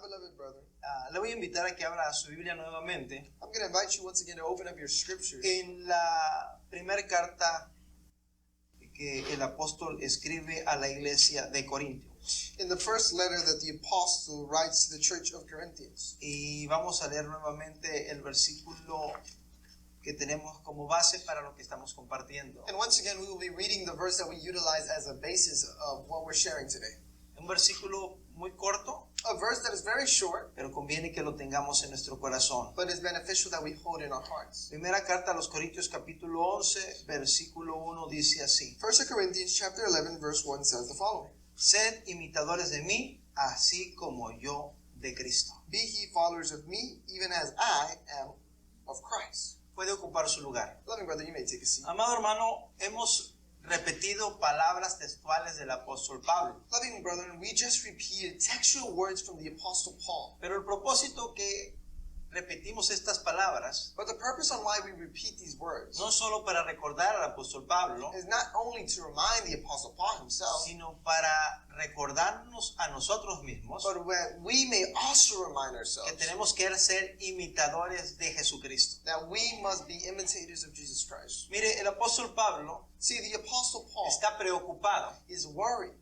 beloved brother, le voy a invitar a que abra su Biblia nuevamente I'm going to invite you once again to open up your scriptures en la primera carta que el apóstol escribe a la iglesia de Corintio. in the first letter that the apostle writes to the church of Corinthians. Y vamos a leer nuevamente el versículo que tenemos como base para lo que estamos compartiendo. And once again, we will be reading the verse that we utilize as a basis of what we're sharing today. Un versículo muy corto, A verse that is very short, pero conviene que lo tengamos en nuestro corazón. but is beneficial that we hold in our hearts. Primera carta a los Corintios capítulo 11, versículo 1 dice así: 1 Corinthians chapter 11, verse 1 says the following. Sed imitadores de mí, así como yo de Cristo. Be ye followers of me, even as I am of Christ. Puede ocupar su lugar. Loving brother, you may take a seat. Amado hermano, hemos repetido palabras textuales del apóstol Pablo, Loving brethren, we just repeated textual words from the apostle Paul. pero el propósito que repetimos estas palabras But the purpose on why we repeat these words no solo para recordar al apóstol Pablo, is not only to remind the apostle Paul himself, sino para recordarnos a nosotros mismos but when we may also remind que ourselves tenemos que ser imitadores de Jesucristo. that we must be imitators of Jesus Christ. Mire, el apóstol Pablo See, the apostle Paul está preocupado is worried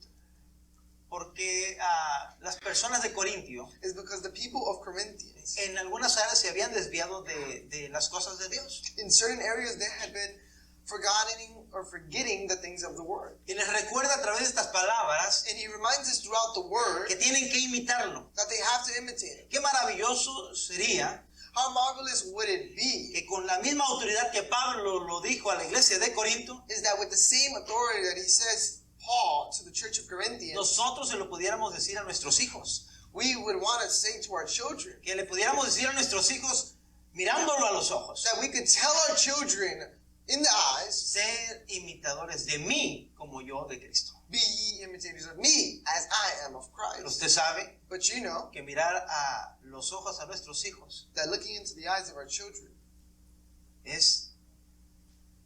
porque las personas de Corintio is because the people of Corinthians, en algunas áreas se habían desviado de las cosas de Dios. in certain areas, they had been forgetting the things of the word. Y les recuerda a través de estas palabras And he reminds us throughout the word que tienen que imitarlo. that they have to imitate it. Qué maravilloso sería How marvelous would it be que con la misma autoridad que Pablo lo dijo a la iglesia de Corinto, is that with the same authority that he says Paul to the church of Corinthians, nosotros se lo pudiéramos decir a nuestros hijos. we would want to say to our children, Que le pudiéramos decir a nuestros hijos mirándolo a los ojos: that we could tell our children in the eyes, ser imitadores de mí como yo de Cristo. be ye imitators of me as I am of Pero Christ. usted sabe But you know que mirar a los ojos a nuestros hijos that looking into the eyes of our children es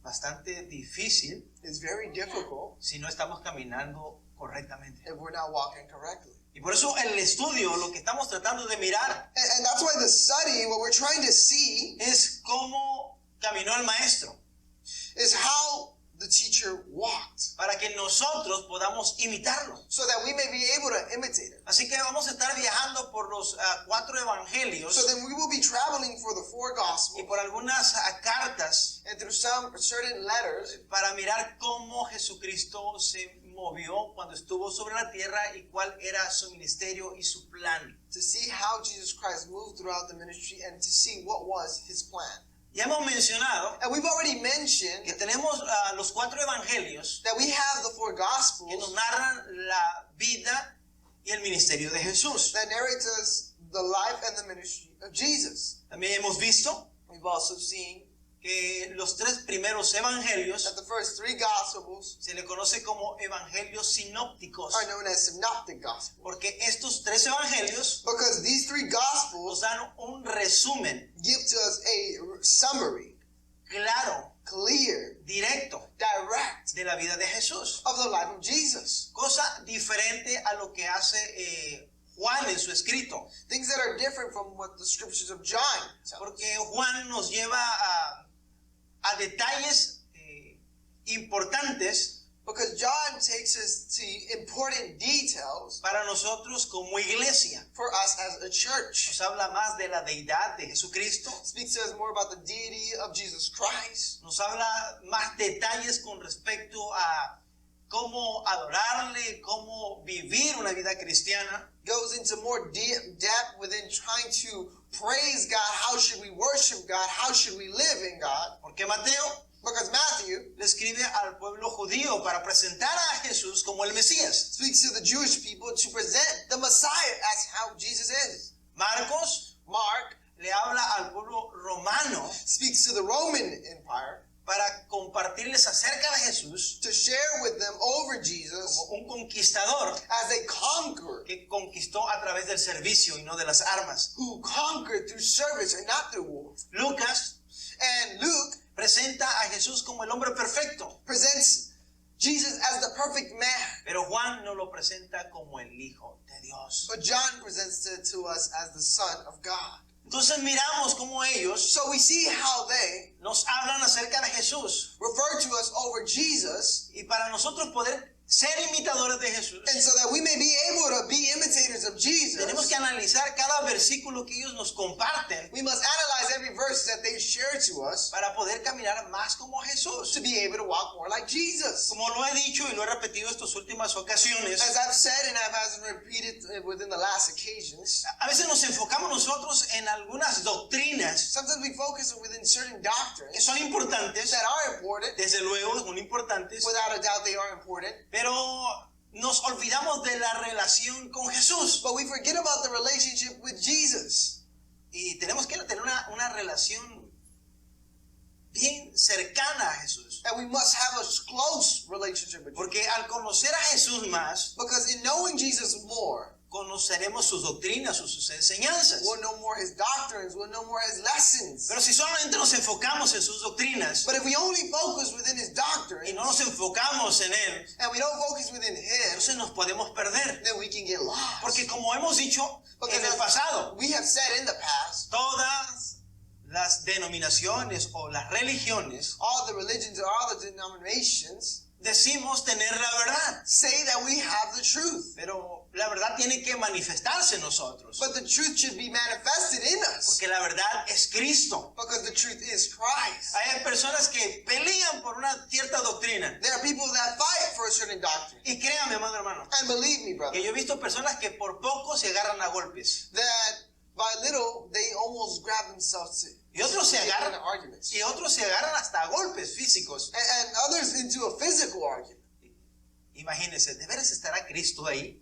bastante difícil is very difficult si no estamos caminando correctamente. if we're not walking correctly. Y por eso el estudio, lo que estamos tratando de mirar, And that's why the study, what we're trying to see, es cómo caminó el maestro, is how the teacher walked, para que nosotros podamos imitarlo. so that we may be able to imitate it. Así que vamos a estar viajando por los 4 evangelios So then we will be traveling for the 4 y Gospels por algunas cartas and through some certain letters para mirar cómo Jesucristo se movió cuando estuvo sobre la tierra y cuál era su ministerio y su plan. to see how Jesus Christ moved throughout the ministry and to see what was his plan. Ya hemos mencionado And we've already mentioned que tenemos los 4 evangelios that we have the 4 que nos Gospels narran la vida y el ministerio de Jesús. that narrate us the life and the ministry of Jesus. También hemos visto We've also seen que los 3 primeros evangelios that the first 3 Gospels se le conoce como evangelios sinópticos, are known as synoptic Gospels, porque estos 3 evangelios because these 3 nos Gospels dan un resumen give to us a summary, claro, clear, directo direct de la vida de Jesús, of the life of Jesus. cosa diferente a lo que hace Juan en su escrito, Things that are different from what the scriptures of John tell us. porque Juan nos lleva a detalles importantes Because John takes us to important details para nosotros como iglesia. for us as a church. Nos habla más de la deidad de Jesucristo, Speaks to us more about the deity of Jesus Christ. nos habla más detalles con respecto a cómo adorarle, cómo vivir una vida cristiana. Goes into more depth within trying to praise God. How should we worship God? How should we live in God? Porque Mateo Because Matthew le escribe al pueblo judío para presentar a Jesús como el Mesías. speaks to the Jewish people to present the Messiah as how Jesus is. Marcos Mark le habla al pueblo romano speaks to the Roman Empire para compartirles acerca de Jesús to share with them over Jesus como un conquistador as a conqueror que conquistó a través del servicio y no de las armas. who conquered through service and not through war. Lucas And Luke presenta a Jesús como el hombre perfecto, presents Jesus as the perfect man. Pero Juan nos lo presenta como el Hijo de Dios. But John presents it to us as the Son of God. Entonces miramos cómo ellos So we see how they nos hablan acerca de Jesús. refer to us over Jesus, Y para nosotros poder ser imitadores de Jesús, and so that we may be able to be imitators of tenemos Jesus, que analizar cada versículo que ellos nos comparten we must analyze every verse that they share to us para poder caminar más como Jesús. to be able to walk more like Jesus. Como lo he dicho y lo he repetido estas últimas ocasiones, As I've said and I've repeated within the last occasions, a veces nos enfocamos nosotros en algunas doctrinas sometimes we focus within certain que doctrines son importantes, that are important. desde luego son importantes, Without a doubt, they are important. pero nos olvidamos de la relación con Jesús. But we forget about the relationship with Jesus. Y tenemos que tener una relación bien cercana a Jesús. And we must have a close relationship with Jesus. Porque al conocer a Jesús más, Because in knowing Jesus more, conoceremos sus doctrinas, sus enseñanzas. we'll know more his doctrines, we'll know more his lessons. Pero si solamente nos enfocamos en sus doctrinas But if we only focus within his y doctrine, no nos enfocamos en Él, and we don't focus within him, entonces nos podemos perder. then we can get lost. Porque como hemos dicho en el pasado, we have said in the past, todas las denominaciones o las religiones all the religions or all the denominations decimos tener la verdad. say that we have the truth. Pero la verdad tiene que manifestarse en nosotros. But the truth should be manifested in us. Porque la verdad es Cristo. Because the truth is Christ. Hay personas que pelean por una cierta doctrina. There are people that fight for a certain doctrine. Y créame, amado hermano, And believe me, brother, que yo he visto personas que por poco se agarran a golpes. that by little they almost grab themselves to Y otros se get agarran, into arguments. y otros se agarran hasta a golpes físicos. And others into a physical argument. Imagínense, ¿de veras estará Cristo ahí?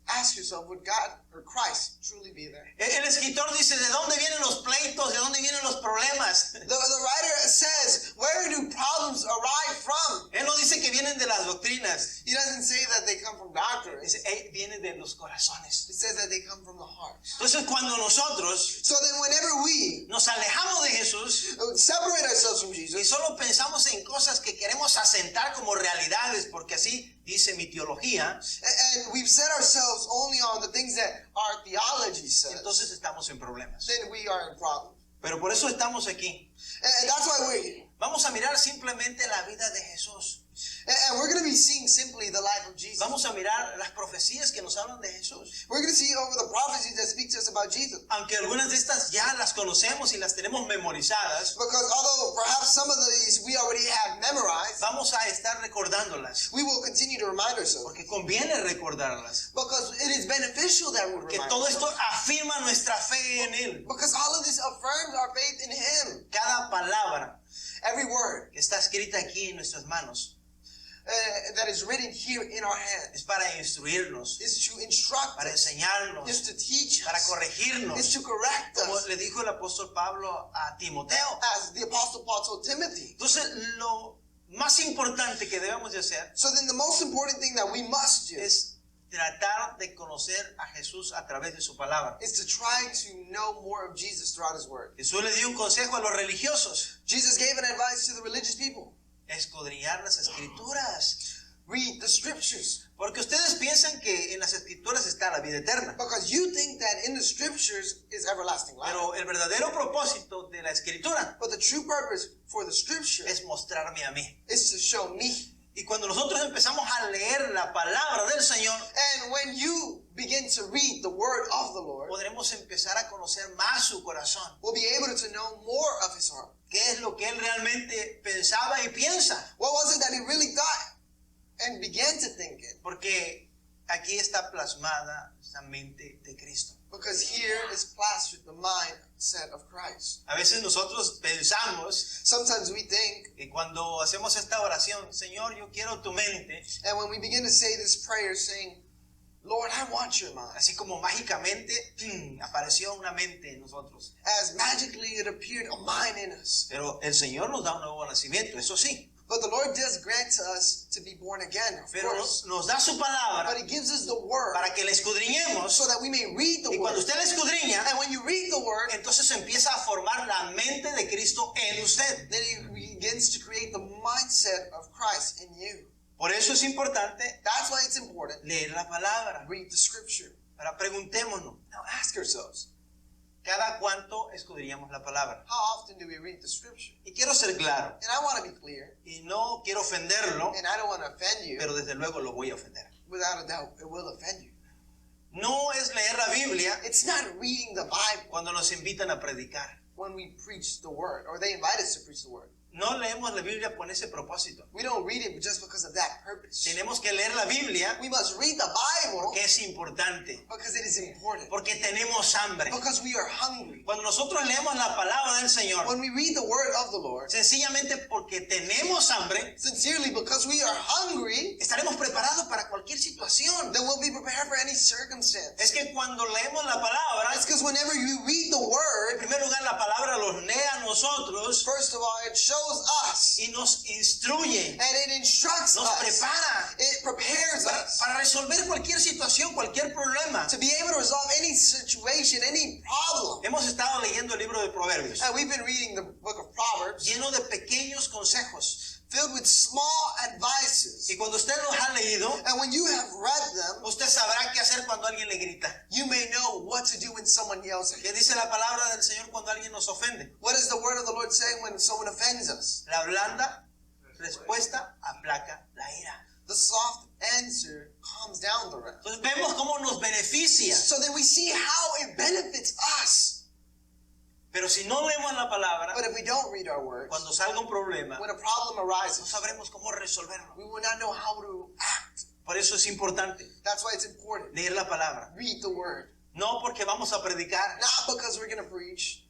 Ask yourself, would God or Christ truly be there? El escritor dice, ¿de dónde vienen los pleitos? ¿De dónde vienen los problemas? The writer says, where do problems arise from? Él no dice que vienen de las doctrinas. He doesn't say that they come from doctrines. Dice, vienen de los corazones. He says that they come from the heart. Entonces, cuando nosotros So then whenever we nos alejamos de Jesús separate ourselves from y Jesus, solo pensamos en cosas que queremos asentar como realidades, porque así dice mi teología, and we've set ourselves only on the things that our theology says, entonces estamos en problemas. then we are in problems. Pero por eso estamos aquí. And that's why we're here. Vamos a mirar simplemente la vida de Jesús. And we're going to be seeing simply the life of Jesus. Vamos a mirar las profecías que nos hablan de Jesús. We're going to see over the prophecies that speak to us about Jesus. Aunque algunas de estas ya las conocemos y las tenemos memorizadas, Because although perhaps some of these we already have memorized, vamos a estar recordándolas. we will continue to remind ourselves. Porque conviene recordarlas. Because it is beneficial that we Porque remind todo ourselves. esto afirma nuestra fe en Él. Because all of this affirms our faith in Him. Cada palabra Every word que está escrita aquí en nuestras manos that is written here in our hands es para instruirnos, is to instruct para us, enseñarnos, is to teach para us, is corregirnos. to correct Como us, le dijo el apóstol Pablo a Timoteo. as the Apostle Paul told Timothy. Entonces, lo más importante que debemos de hacer So then the most important thing that we must do es tratar de conocer a Jesús a través de su palabra. is to try to know more of Jesus throughout His Word. Jesús le dio un consejo a los religiosos: Jesus gave an advice to the religious people. escudriñar las escrituras. Read the scriptures. Porque ustedes piensan que en las escrituras está la vida eterna. Because you think that in the scriptures is everlasting life. Pero el verdadero propósito de la escritura But the true purpose for the scripture es mostrarme a mí. is to show me. Y cuando nosotros empezamos a leer la palabra del Señor, And when you begin to read the word of the Lord, podremos empezar a conocer más su corazón. we'll be able to know more of His heart. ¿Qué es lo que Él realmente pensaba y piensa? What was it that He really thought and began to think it? Porque aquí está plasmada la mente de Cristo. Because here is plastered the mindset of Christ. A veces nosotros pensamos Sometimes we think, que cuando hacemos esta oración, Señor, yo quiero tu mente, and when we begin to say this prayer saying, Lord, I want your mind, así como mágicamente apareció una mente en nosotros. as magically it appeared a mind in us. Pero el Señor nos da un nuevo nacimiento, eso sí. But the Lord does grant to us to be born again, of Pero course. nos da su palabra But He gives us the word para que la escudriñemos. so that we may read the Y cuando word. usted la escudriña, And when you read the word, entonces empieza a formar la mente de Cristo en usted. then He begins to create the mindset of Christ in you. Por eso es importante That's why it's important. leer la palabra. Read the scripture. Ahora preguntémonos, Now ask ourselves, ¿cada cuánto escudriñamos la palabra? how often do we read the scripture? Y quiero ser claro, And I want to be clear, y no quiero ofenderlo, and I don't want to offend you. pero desde luego lo voy a ofender. Without a doubt, it will offend you. No es leer la Biblia It's not reading the Bible cuando nos invitan a predicar. when we preach the word, or they invite us to preach the word. No leemos la Biblia con ese propósito. We don't read it just because of that purpose. Tenemos que leer la Biblia We must read the Bible que es importante, because it is important. porque tenemos hambre. Because we are hungry. Cuando nosotros leemos la palabra del Señor, When we read the word of the Lord, sencillamente porque tenemos hambre, sincerely because we are hungry, estaremos preparados para cualquier situación. then we'll be prepared for any circumstance. Es que cuando leemos la palabra, It's because whenever you read the en word, primer lugar la palabra los lee a nosotros first of all, it shows us y nos instruye, and it instructs nos us. prepara It prepares us para resolver cualquier situación, cualquier problema. to be able to resolve any situation, any problem. Hemos estado leyendo el libro de Proverbios, And we've been reading the book of Proverbs, lleno de pequeños consejos. filled with small advices. Y cuando usted los ha leído, And when you have read them, usted sabrá qué hacer cuando alguien le grita. you may know what to do when someone yells at you. ¿Qué dice la palabra del Señor cuando alguien nos ofende? What is the word of the Lord saying when someone offends us? La blanda respuesta aplaca la ira. The soft answer calms down the wrath. Entonces vemos cómo nos beneficia. So then we see how it benefits us. Pero si no leemos la palabra, But if we don't read our words, cuando salga un problema, when a problem no arises, sabremos cómo resolverlo. we will not know how to act. Por eso es importante That's why it's important. leer la palabra. Read the word. No porque vamos a predicar, Not because we're going to preach.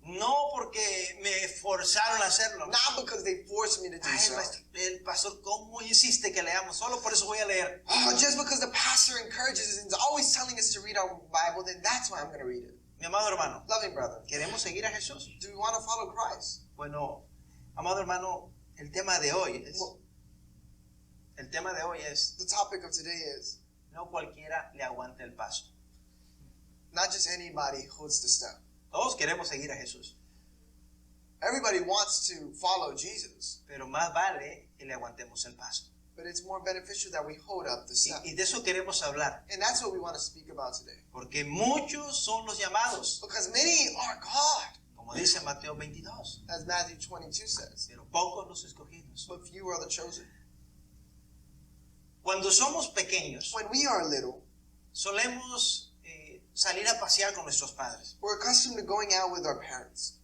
no porque me forzaron a hacerlo. Not because they forced me to do Ay, so. el pastor, ¿cómo insiste que leamos? Solo por eso voy a leer. Oh, just because the pastor encourages us and is always telling us to read our Bible, then that's why I'm going to read it. Mi amado hermano, Loving brother, ¿queremos seguir a Jesús? do we want to follow Christ? Bueno, amado hermano, el tema de hoy es, Well, the topic of today is no cualquiera le aguanta el paso. not just anybody holds the step. Todos queremos seguir a Jesús, Everybody wants to follow Jesus, pero más vale que le aguantemos el paso. but it's more beneficial that we hold up the step. Y de eso queremos hablar, And that's what we want to speak about today. porque muchos son los llamados, Because many are called, como dice Mateo 22, as Matthew 22 says, pero pocos los escogidos. but few are the chosen. Cuando somos pequeños, When we are little, solemos salir a pasear con nuestros padres. we're accustomed to going out with our parents.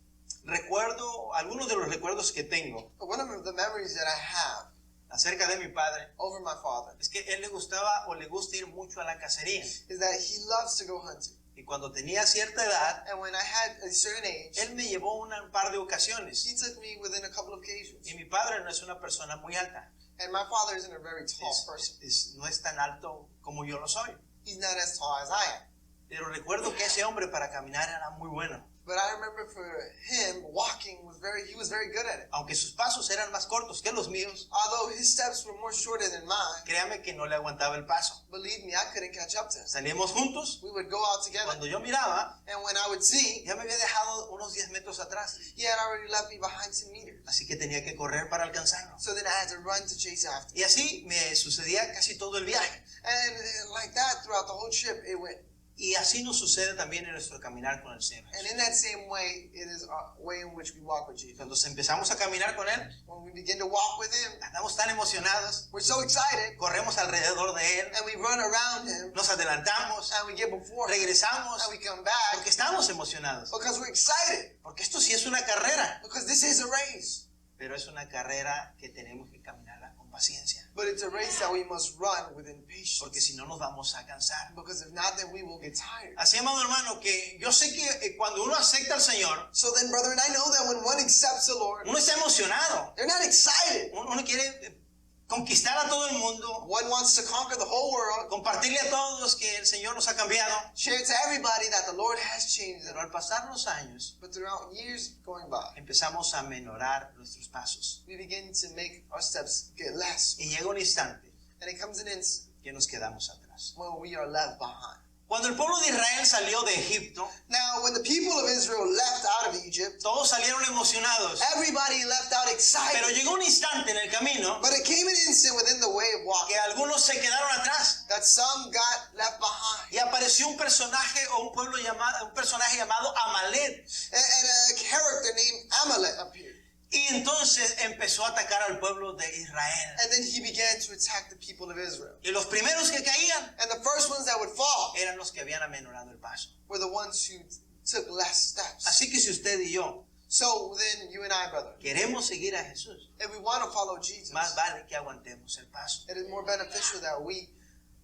Recuerdo, algunos de los recuerdos que tengo But one of the memories that I have acerca de mi padre over my father es que él le gustaba o le gusta ir mucho a la cacería. is that he loves to go hunting. Y cuando tenía cierta edad, And when I had a certain age, él me llevó un par de ocasiones. he took me within a couple of occasions. Y mi padre no es una persona muy alta. And my father isn't a very tall person. No es tan alto como yo lo soy. He's not as tall as I am. Pero recuerdo que ese hombre para caminar era muy bueno. But I remember for him, walking he was very good at it. Aunque sus pasos eran más cortos que los míos, Although his steps were more shorter than mine, créame que no le aguantaba el paso. believe me, I couldn't catch up to him. Salíamos juntos. We would go out together, Cuando yo miraba, and when I would see, ya me había dejado unos 10 metros atrás. he had already left me behind 10 meters. Así que tenía que correr para alcanzarlo. So then I had to run to chase after. Y así me sucedía casi todo el viaje. And like that, throughout the whole trip, it went. Y así nos sucede también en nuestro caminar con el Señor. And in that same way, it is a way in which we walk with Jesus. Cuando empezamos a caminar con Él, When we begin to walk with him, andamos tan emocionados, we're so excited, corremos alrededor de Él, and we run around him, nos adelantamos, and we get before him, regresamos, and we come back, porque estamos emocionados. because we're excited, Porque esto sí es una carrera, because this is a race. pero es una carrera que tenemos que caminarla con paciencia. But it's a race that we must run with impatience. Porque si no nos vamos a cansar. Because if not, then we will get tired. Así, amado hermano, que yo sé que cuando uno acepta al Señor, So then, brethren, I know that when one accepts the Lord, uno está emocionado. they're not excited. Uno quiere conquistar a todo el mundo, One wants to conquer the whole world, compartirle a todos que el Señor nos ha cambiado. share to everybody that the Lord has changed them. Pero al pasar los años, But throughout years going by, empezamos a menorar nuestros pasos. we begin to make our steps get less. Y llega un instante And it comes an instant que nos quedamos atrás. when we are left behind. Cuando el pueblo de Israel salió de Egipto, Now, when the people of Israel left out of Egypt, todos salieron emocionados. everybody left out Pero excited. llegó un instante en el camino But it came an instant within the way of walking que algunos se quedaron atrás that some got left behind. y apareció un personaje o un personaje llamado Amalek. And a character named Amalek appeared. Y entonces empezó a atacar al pueblo de Israel. And then he began to attack the people of Israel. Y los primeros que caían And the first ones that would fall eran los que habían amenorado el paso. were the ones who took less steps. Así que si usted y yo So then you and I, brother, queremos seguir a Jesús, if we want to follow Jesus, más vale que aguantemos el paso. it is more beneficial that we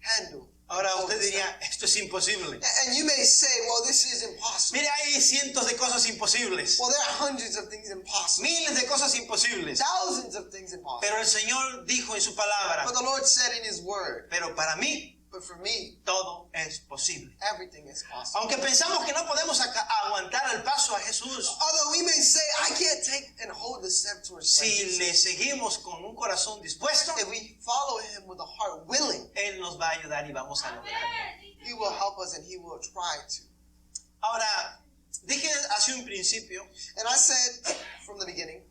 handle. Ahora hold usted the diría, step. esto es imposible. And you may say, well, this is impossible. Mire, hay cientos de cosas imposibles, Well, there are hundreds of things impossible. miles de cosas imposibles. Thousands of things impossible. Pero el Señor dijo en su palabra, But the Lord said in His Word, pero para mí but for me, todo es posible. everything is possible. Aunque pensamos que no podemos aguantar el paso a Jesús, Although we may say, I can't take and hold the step towards si Jesus. le seguimos con un corazón dispuesto, If we follow Him with a heart willing, Él nos va a ayudar y vamos a lograrlo. He will help us and He will try to. Ahora, dije hace un principio And I said from the beginning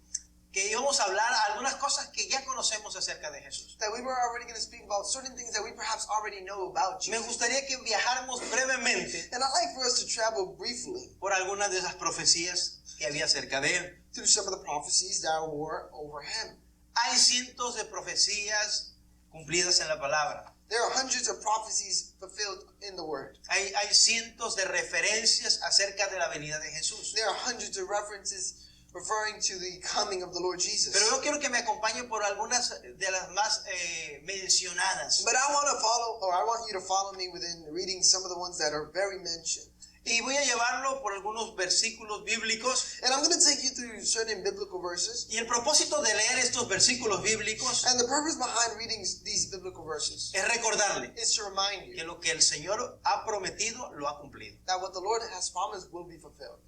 que íbamos a hablar algunas cosas que ya conocemos acerca de Jesús. that we were already going to speak about certain things that we perhaps already know about Me Jesus. gustaría que viajáramos brevemente And I'd like for us to travel briefly por algunas de esas profecías que había acerca de Él. through some of the prophecies that were over Him. Hay cientos de profecías cumplidas en la palabra. There are hundreds of prophecies fulfilled in the Word. Hay cientos de referencias acerca de la venida de Jesús. There are hundreds of references referring to the coming of the Lord Jesus. Pero yo quiero que me acompañe por algunas de las más mencionadas. But I want you to follow me within reading some of the ones that are very mentioned. Y voy a llevarlo por algunos versículos bíblicos. And I'm going to take you through certain biblical verses. Y el propósito de leer estos versículos bíblicos And the purpose behind reading these biblical verses es recordarle is to remind que you lo que el Señor ha prometido lo ha cumplido. that what the Lord has promised will be fulfilled.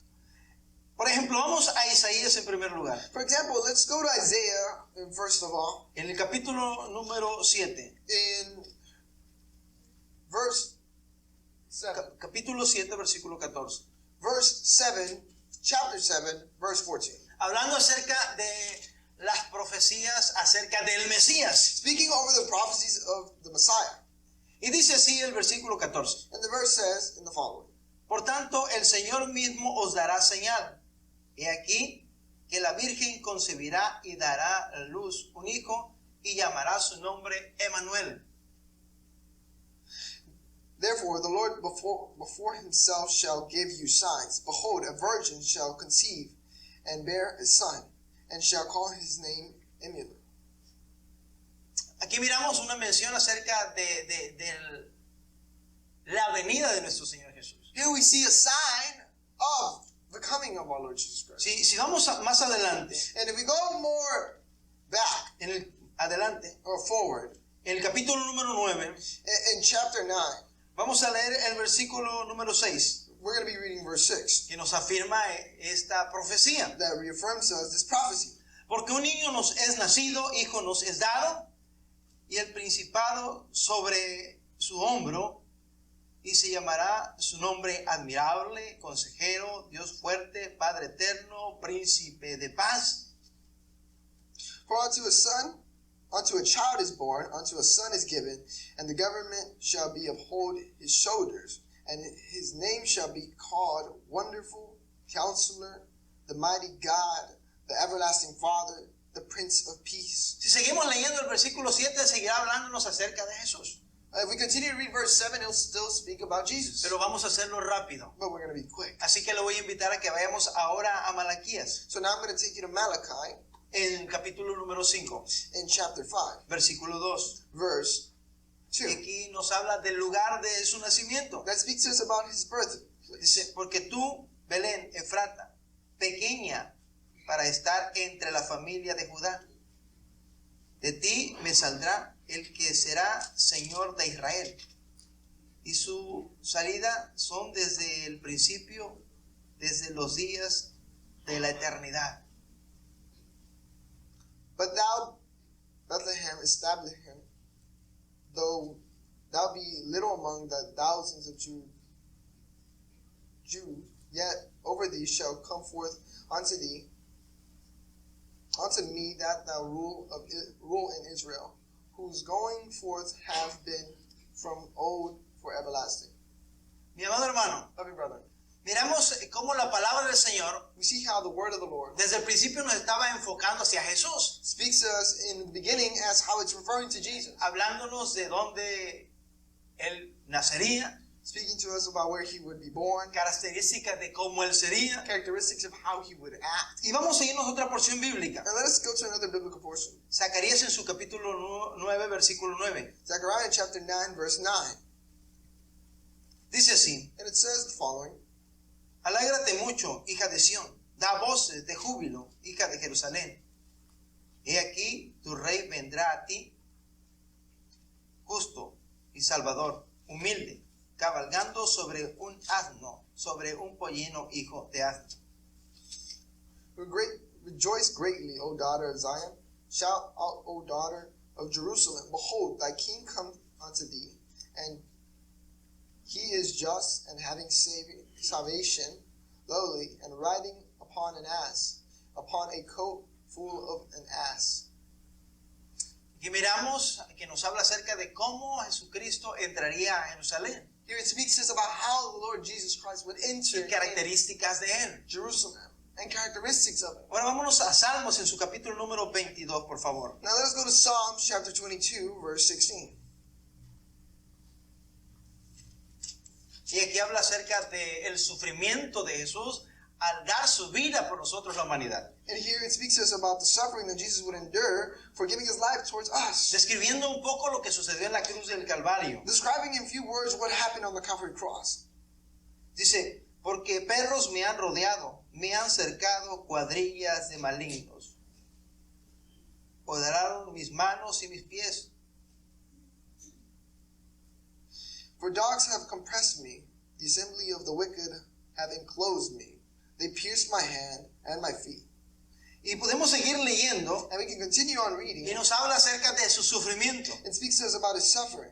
Por ejemplo, vamos a Isaías en primer lugar. For example, let's go to Isaiah, first of all, En el capítulo número 7. in verse 7. Capítulo 7, versículo 14. Verse 7, chapter 7, verse 14. Hablando acerca de las profecías acerca del Mesías. Speaking over the prophecies of the Messiah. Y dice así el versículo 14. And the verse says in the following. Por tanto, el Señor mismo os dará señal. He aquí que la Virgen concebirá y dará a luz un hijo y llamará su nombre Emmanuel. Therefore, the Lord before Himself shall give you signs. Behold, a virgin shall conceive and bear a son, and shall call his name Emmanuel. Aquí miramos una mención acerca de la venida de nuestro Señor Jesús. Here we see a sign of the coming of our Lord Jesus Christ. Si vamos más adelante, And if we go more back adelante, or forward, en el capítulo número 9, in chapter 9, vamos a leer el versículo número 6, we're going to be reading verse 6 que nos afirma esta profecía. that reaffirms to us this prophecy. Porque un niño nos es nacido, hijo nos es dado, y el principado sobre su hombro, y se llamará su nombre admirable, consejero, Dios fuerte, Padre eterno, príncipe de paz. For unto a child is born, unto a son is given, and the government shall be uphold his shoulders, and his name shall be called Wonderful, Counselor, the Mighty God, the Everlasting Father, the Prince of Peace. Si seguimos leyendo el versículo 7, seguirá hablándonos acerca de Jesús. If we continue to read verse 7, it'll still speak about Jesus. Pero vamos a hacerlo rápido. But we're going to be quick. Así que le voy a invitar a que vayamos ahora a Malaquías, So now I'm going to take you to Malachi en el capítulo número 5, in chapter 5, versículo 2. verse Y 2. aquí nos habla del lugar de su nacimiento. That speaks to us about his birth. Dice, porque tú, Belén, Efrata, pequeña para estar entre la familia de Judá, de ti me saldrá el que será Señor de Israel. Y su salida son desde el principio, desde los días de la eternidad. But thou, Bethlehem, establish him, though thou be little among the thousands of Jews, yet over thee shall come forth unto me that thou rule in Israel, whose going forth have been from old for everlasting. Mi amado hermano, Loving brother, miramos cómo la palabra del Señor we see how the word of the Lord desde el principio nos estaba enfocando hacia Jesús, speaks to us in the beginning as how it's referring to Jesus, hablándonos de dónde Él nacería, speaking to us about where he would be born, características de cómo Él sería. characteristics of how he would act. Y vamos a irnos a otra porción bíblica. And let us go to another biblical portion. Zacarías en su capítulo 9, versículo 9. Zechariah chapter 9, verse 9. Dice así: And it says the following: Alégrate mucho, hija de Sión, da voces de júbilo, hija de Jerusalén. He aquí, tu rey vendrá a ti, justo y salvador, humilde, cabalgando sobre un asno, sobre un pollino hijo de asno. Rejoice greatly, O daughter of Zion. Shout out, O daughter of Jerusalem. Behold, thy king cometh unto thee, and he is just and having salvation, lowly, and riding upon an ass, upon a coat full of an ass. Y miramos que nos habla acerca de cómo Jesucristo entraría a Jerusalén. Here it speaks to us about how the Lord Jesus Christ would enter Y características de Él. Jerusalem and characteristics of it. Ahora vámonos a Salmos en su capítulo número 22, por favor. Now let us go to Psalms chapter 22, verse 16. Y aquí habla acerca del sufrimiento de Jesús al dar su vida por nosotros, la humanidad. And here it speaks to us about the suffering that Jesus would endure for giving his life towards us. Describiendo un poco lo que sucedió en la cruz del Calvario. Describing in few words what happened on the Calvary cross. Dice: porque perros me han rodeado, me han cercado cuadrillas de malignos. Poderaron mis manos y mis pies. For dogs have compressed me, the assembly of the wicked have enclosed me. They pierced my hand and my feet. Y podemos seguir leyendo, And we can continue on reading. y nos habla acerca de su sufrimiento. It speaks to us about his suffering.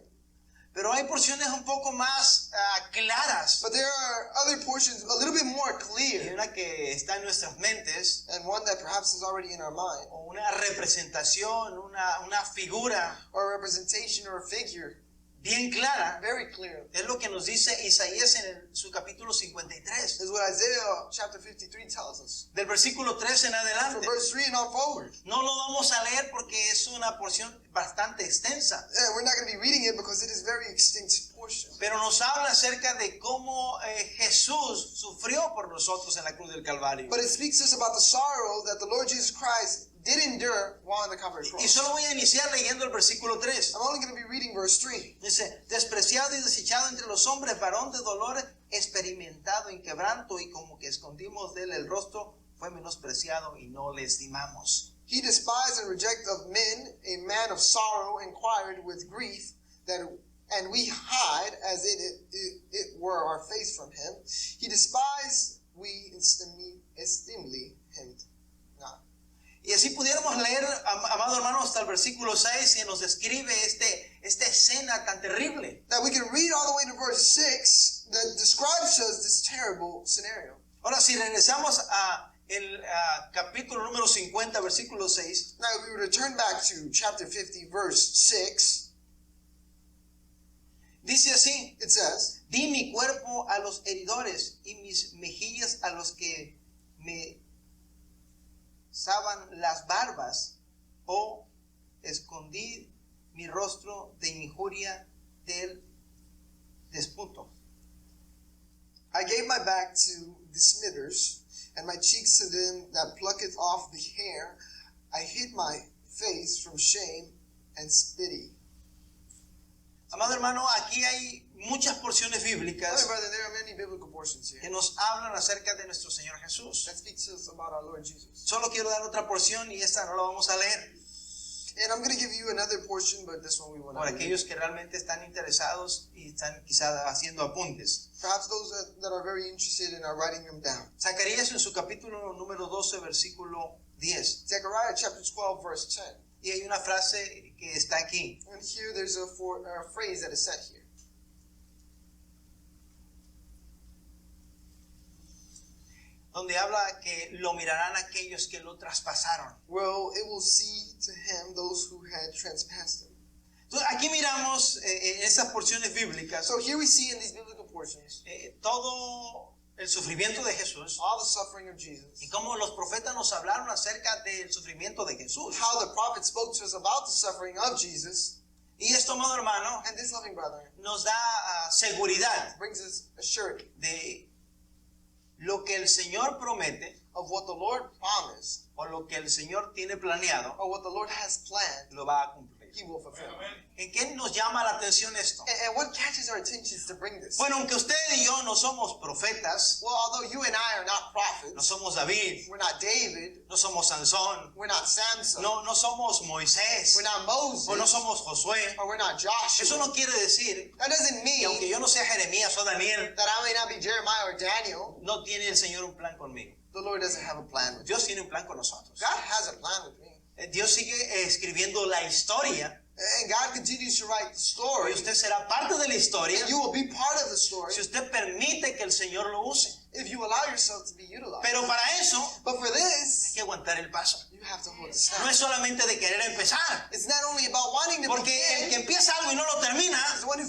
Pero hay porciones un poco más claras. But there are other portions a little bit more Hay clear, una que está en nuestras mentes, and one that perhaps is already in our mind, o una representación, una figura or a representation or a figure, bien clara. very clear. Es lo que nos dice Isaías en su capítulo 53, Is what Isaiah chapter 53 tells us. del versículo 3 en From adelante. verse 3 and on forward. No lo vamos a leer porque es una porción bastante extensa, Yeah, we're not going to be reading it because it is very extensive portion. pero nos habla acerca de cómo Jesús sufrió por nosotros en la cruz del Calvario. But it speaks to us about the sorrow that the Lord Jesus Christ did endure while on the Calvary Y cross. solo voy a iniciar leyendo el versículo 3. I'm only going to be reading verse 3. Dice: despreciado y desechado entre los hombres, varón de dolores, experimentado en quebranto, y como que escondimos de él el rostro, fue menospreciado y no le estimamos. He despised and rejected of men, a man of sorrow, inquired with grief, and we hide as it were our face from him. He despised, we esteemly him not. Y así pudiéramos leer, amado hermano, hasta el versículo 6, y nos describe esta escena tan terrible. That we can read all the way to verse 6 that describes us this terrible scenario. Ahora, si regresamos a el capítulo número 50, versículo 6, Now, if we were to turn back to chapter 50, verse 6, dice así: it says, di mi cuerpo a los heridores y mis mejillas a los que me saban las barbas, o escondí mi rostro de injuria del disputo. I gave my back to the smitters, and my cheeks to them that plucketh off the hair. I hid my face from shame and spitting. Amado hermano, aquí hay muchas porciones Holy bíblicas brother, there are many biblical portions here que nos hablan acerca de nuestro Señor Jesús. that speak to us about our Lord Jesus. Solo quiero dar otra porción y esta no la vamos a leer. And I'm going to give you another portion, but this one we want Por to read. aquellos que realmente están interesados y están quizás haciendo apuntes. Perhaps those that are very interested and are writing them down. Zacarías en su capítulo número 12, versículo 10. Zechariah chapter 12, verse 10. Y hay una frase que está aquí. And here there's a phrase that is said here. donde habla que lo mirarán aquellos que lo traspasaron. Well, it will see to him those who had transpassed him. Entonces, aquí miramos en estas porciones bíblicas So here we see in these biblical portions todo el sufrimiento de Jesús all the suffering of Jesus. y cómo los profetas nos hablaron acerca del sufrimiento de Jesús. How the prophet spoke to us about the suffering of Jesus. Y esto, amado hermano, And this, loving brethren, nos da seguridad brings us assurity de lo que el Señor promete of what the Lord promised o lo que el Señor tiene planeado, or what the Lord has planned, lo va a cumplir. He will fulfill. ¿En qué nos llama la atención esto? And what catches our attention is to bring this. Bueno, aunque usted y yo no somos profetas, Well, although you and I are not no prophets, somos David, we're not David, no somos Sansón, we're not Samson, no somos Moisés, we're not Moses, o no somos Josué, or we're not Joshua. eso no quiere decir That doesn't que aunque mean yo no sea Jeremías o Daniel, that I may not be Jeremiah or Daniel. no tiene el Señor un plan conmigo. The Lord doesn't have a plan with me. Dios tiene un plan con nosotros. God has a plan with me. Dios sigue escribiendo la historia And God continues to write the y story. usted será parte de la historia And you will be part of the story si usted permite que el Señor lo use. if you allow yourself to be utilized. Pero para eso But for hay this, que aguantar el paso. you have to hold the No staff. es solamente de querer empezar, It's not only about wanting to porque el que begin. empieza algo y no lo termina, The one who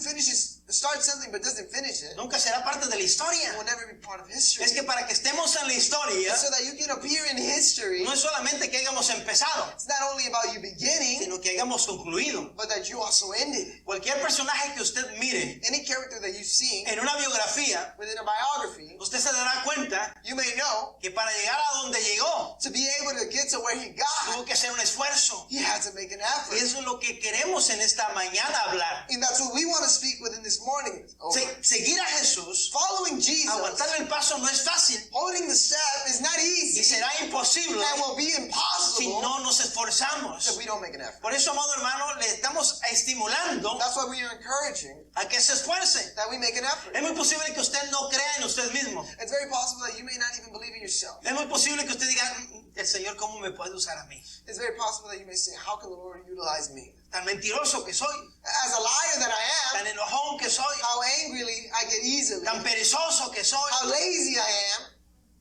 starts something but doesn't finish it nunca será parte de la historia. will never be part of history. Es que para que estemos en la historia, So that you can appear in history, no es solamente que hayamos empezado, it's not only about you beginning, sino que hayamos concluido. but that you also ended. Cualquier personaje que usted mire Any character that you see en una biografía, within a biography, usted se dará cuenta you may know que para llegar a donde llegó, to be able to get to where he tuvo got, que hacer un esfuerzo. he had to make an Y effort. eso es lo que queremos en esta mañana hablar. And that's what we want to speak within this morning. Seguir a Jesús, Following Jesus, aguantar el paso no es fácil holding the step is not y easy será imposible and will be si impossible no nos esforzamos. if we don't make an effort. Por eso, amado hermano, le estamos estimulando That's why we are encouraging a que se esfuerce. that we make an effort. Es muy posible que usted no crea en usted mismo. It's very possible that you may not even believe in yourself. Es muy posible que usted diga, el Señor, ¿cómo me puede usar a mí? It's very possible that you may say, how can the Lord utilize me? Tan mentiroso que soy, As a liar that I tan am, enojón que soy, how angrily I get easily, tan perezoso que soy. how lazy I am,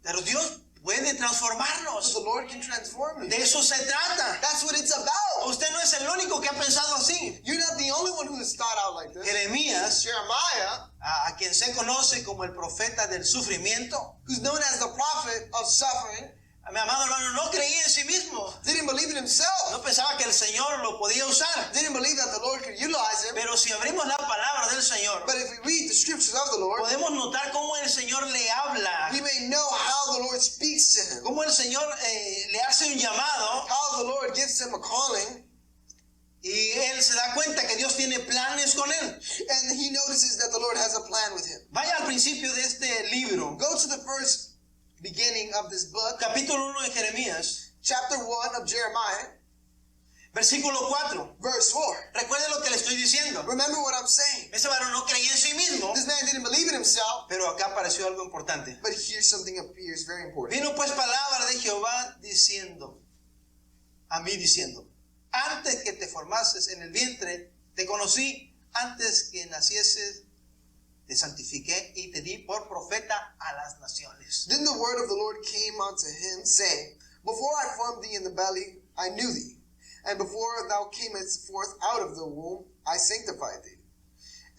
Pero Dios puede but transformarnos. the Lord can transform me. De eso se trata. That's what it's about. Usted no es el único que ha pensado así. You're not the only one who has thought out like this. Jeremías, Jeremiah, a quien se conoce como el profeta del sufrimiento, who's known as the prophet of suffering, mi amado hermano, no creía en sí mismo. didn't believe in himself, No pensaba que el Señor lo podía usar. didn't believe that the Lord could utilize him. Pero si abrimos la palabra del Señor, But if we read the scriptures of the Lord, podemos notar cómo el Señor le habla, we may know how the Lord speaks to him, cómo el Señor le hace un llamado how the Lord gives him a calling, y él se da cuenta que Dios tiene planes con él. and he notices that the Lord has a plan with him. Vaya al principio de este libro, Go to the first beginning of this book, capítulo 1 de Jeremías, chapter 1 of Jeremiah, versículo 4. verse 4. Recuerde lo que le estoy diciendo. Remember what I'm saying. Ese varón no creía en sí mismo, This man didn't believe in himself, pero acá apareció algo importante. but here something appears very important. Vino pues palabra de Jehová diciendo, a mí diciendo, antes que te formases en el vientre, te conocí, antes que nacieses, te santifiqué y te di por profeta a las naciones. Then the word of the Lord came unto him, saying, Before I formed thee in the belly, I knew thee. And before thou camest forth out of the womb, I sanctified thee.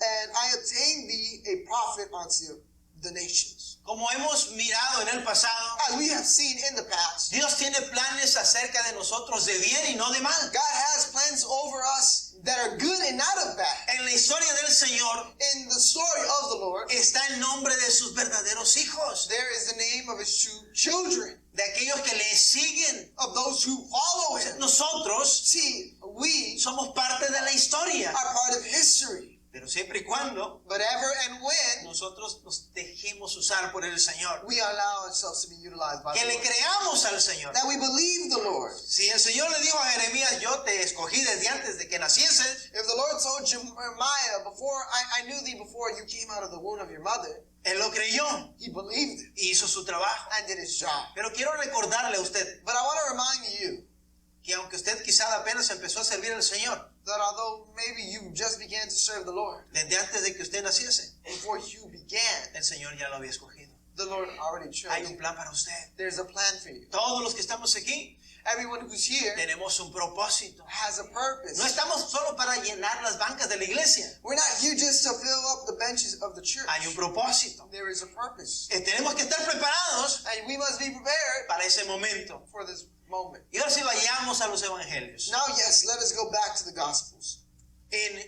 And I obtained thee a prophet unto the nations. Como hemos mirado en el pasado, As we have seen in the past, Dios tiene planes acerca de nosotros de bien y no de mal. God has plans over us that are good and not of bad. En la historia del Señor In the story of the Lord, está el nombre de sus verdaderos hijos, there is the name of his true children, de aquellos que le siguen. of those who follow him. Nosotros See, we somos parte de la historia, are part of history. pero siempre y cuando But ever and when nosotros nos dejemos usar por el Señor, we allow ourselves to be utilized by que the le Lord, creamos al Señor. that we believe the Lord. Si el Señor le dijo a Jeremías, yo te escogí desde antes de que nacieses, If the Lord told Jeremiah, before I knew thee before you came out of the womb of your mother, él lo creyó he believed it y hizo su trabajo. and did his job. Pero quiero recordarle a usted But I want to remind you que aunque usted quizá apenas empezó a servir al Señor that although maybe you just began to serve the Lord, desde antes de que usted naciese, before you began, el Señor ya lo había escogido. the Lord already Hay chose. un plan para usted. There's a plan for you. Todos los que estamos aquí Everyone who's here tenemos un propósito. has a purpose. No estamos solo para llenar las bancas de la iglesia. We're not here just to fill up the benches of the church. Hay un propósito. There is a purpose. Tenemos que estar preparados And we must be prepared para ese momento. for this moment. Y ahora sí vayamos a los evangelios. Now, yes, let us go back to the Gospels. En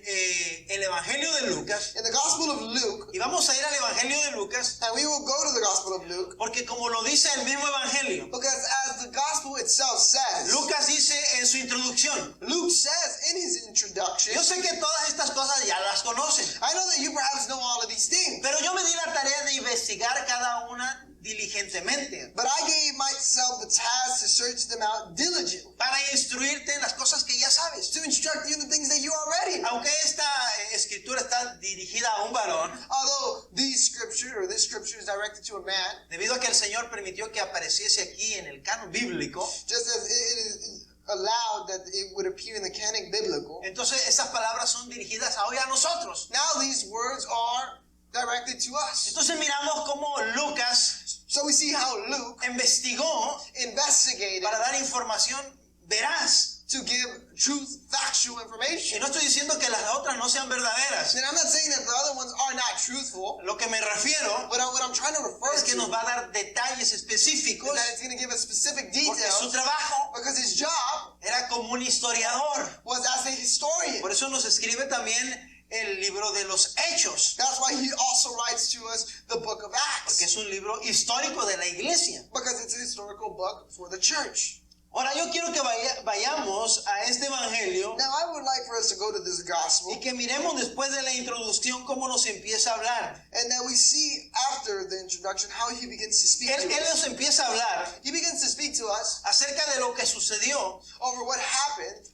el evangelio de Lucas, In the Gospel of Luke, y vamos a ir al evangelio de Lucas, and we will go to the Gospel of Luke, porque como lo dice el mismo evangelio, because as the Gospel itself says, Lucas dice en su introducción, Luke says in his introduction, yo sé que todas estas cosas ya las conocen, I know that you perhaps know all of these things, pero yo me di la tarea de investigar cada una diligentemente, but I gave myself the task to search them out diligently, para instruirte en las cosas que ya sabes. to instruct you in the things that you already know. Aunque esta escritura está dirigida a un varón, Although this scripture is directed to a man, debido a que el Señor permitió que apareciese aquí en el canon bíblico, just as it is allowed that it would appear in the canon biblical, entonces esas palabras son dirigidas hoy a nosotros. now these words are directed to us. Entonces miramos cómo Lucas So we see how Luke investigó investigated para dar información veraz. to give truth, factual Y information. no estoy diciendo que las otras no sean verdaderas. And I'm not saying that the other ones are not truthful, Lo que me refiero but what I'm trying to refer es que to nos va a dar detalles específicos, is that it's going to give us specific porque su details, trabajo because his job era como un historiador. was as a historian. Por eso nos escribe también el libro de los Hechos, That's why he also writes to us the book of porque Acts, es un libro histórico de la iglesia. because it's a historical book for the church. Ahora yo quiero que vayamos a este evangelio Now, I would like for us to go to this gospel, y que miremos después de la introducción cómo nos empieza a hablar. and that we see after the introduction how he begins to speak Él to us. nos empieza a hablar He begins to speak to us acerca de lo que sucedió over what happened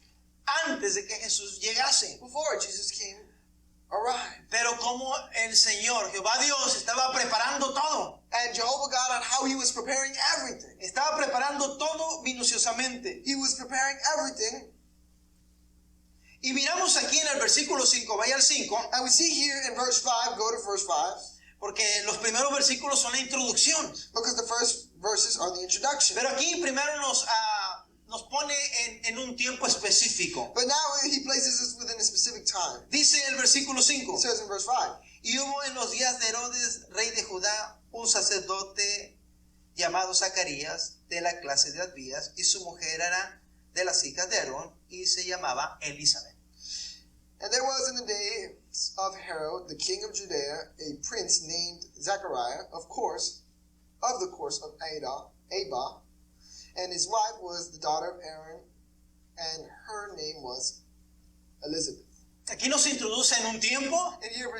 antes de que Jesús llegase. before Jesus arrived. Pero como el Señor, Jehová Dios, estaba preparando todo. And Jehovah God on how he was preparing everything. Estaba preparando todo minuciosamente. He was preparing everything. Y miramos aquí en el versículo 5, vaya al 5, And we see here in verse 5, go to verse 5, porque los primeros versículos son la introducción. because the first verses are the introduction. Pero aquí primero nos pone en un tiempo específico. But now he places us within a specific time. Dice el versículo 5. It says in verse 5, Y hubo en los días de Herodes, rey de Judá, un sacerdote llamado Zacarías, de la clase de Abías, y su mujer era de las hijas de Aarón, y se llamaba Elizabeth. And there was in the days of Herod, the king of Judea, a prince named Zechariah, of the course of Abba, and his wife was the daughter of Aaron, and her name was Elizabeth. Aquí nos introduce en un tiempo And here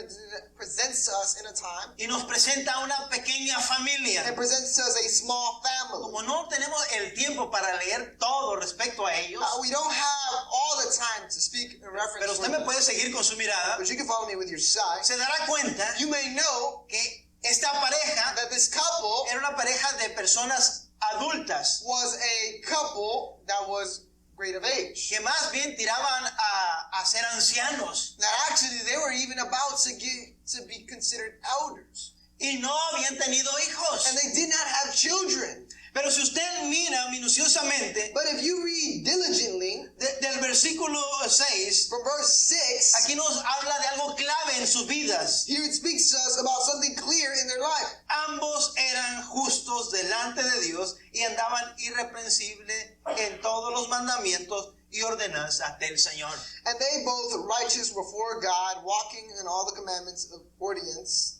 presents to us in a time, y nos presenta una pequeña familia. and presents to us a small family. Como no tenemos el tiempo para leer todo respecto a ellos, We don't have all the time to speak in reference pero usted to me them, puede seguir con su mirada, but you can follow me with your sight. se dará cuenta You may know que esta pareja that this couple era una pareja de personas adultas was a couple that was great of age. que más bien tiraban a ser ancianos That actually they were even about to be considered elders. y no habían tenido hijos. And they did not have children. Pero si usted mira minuciosamente But if you read diligently del versículo 6, from verse 6, aquí nos habla de algo clave en sus vidas. here it speaks to us about something clear in their life. Ambos eran justos delante de Dios y andaban irreprensibles en todos los mandamientos y ordenanzas del Señor. And they both righteous before God, walking in all the commandments of obedience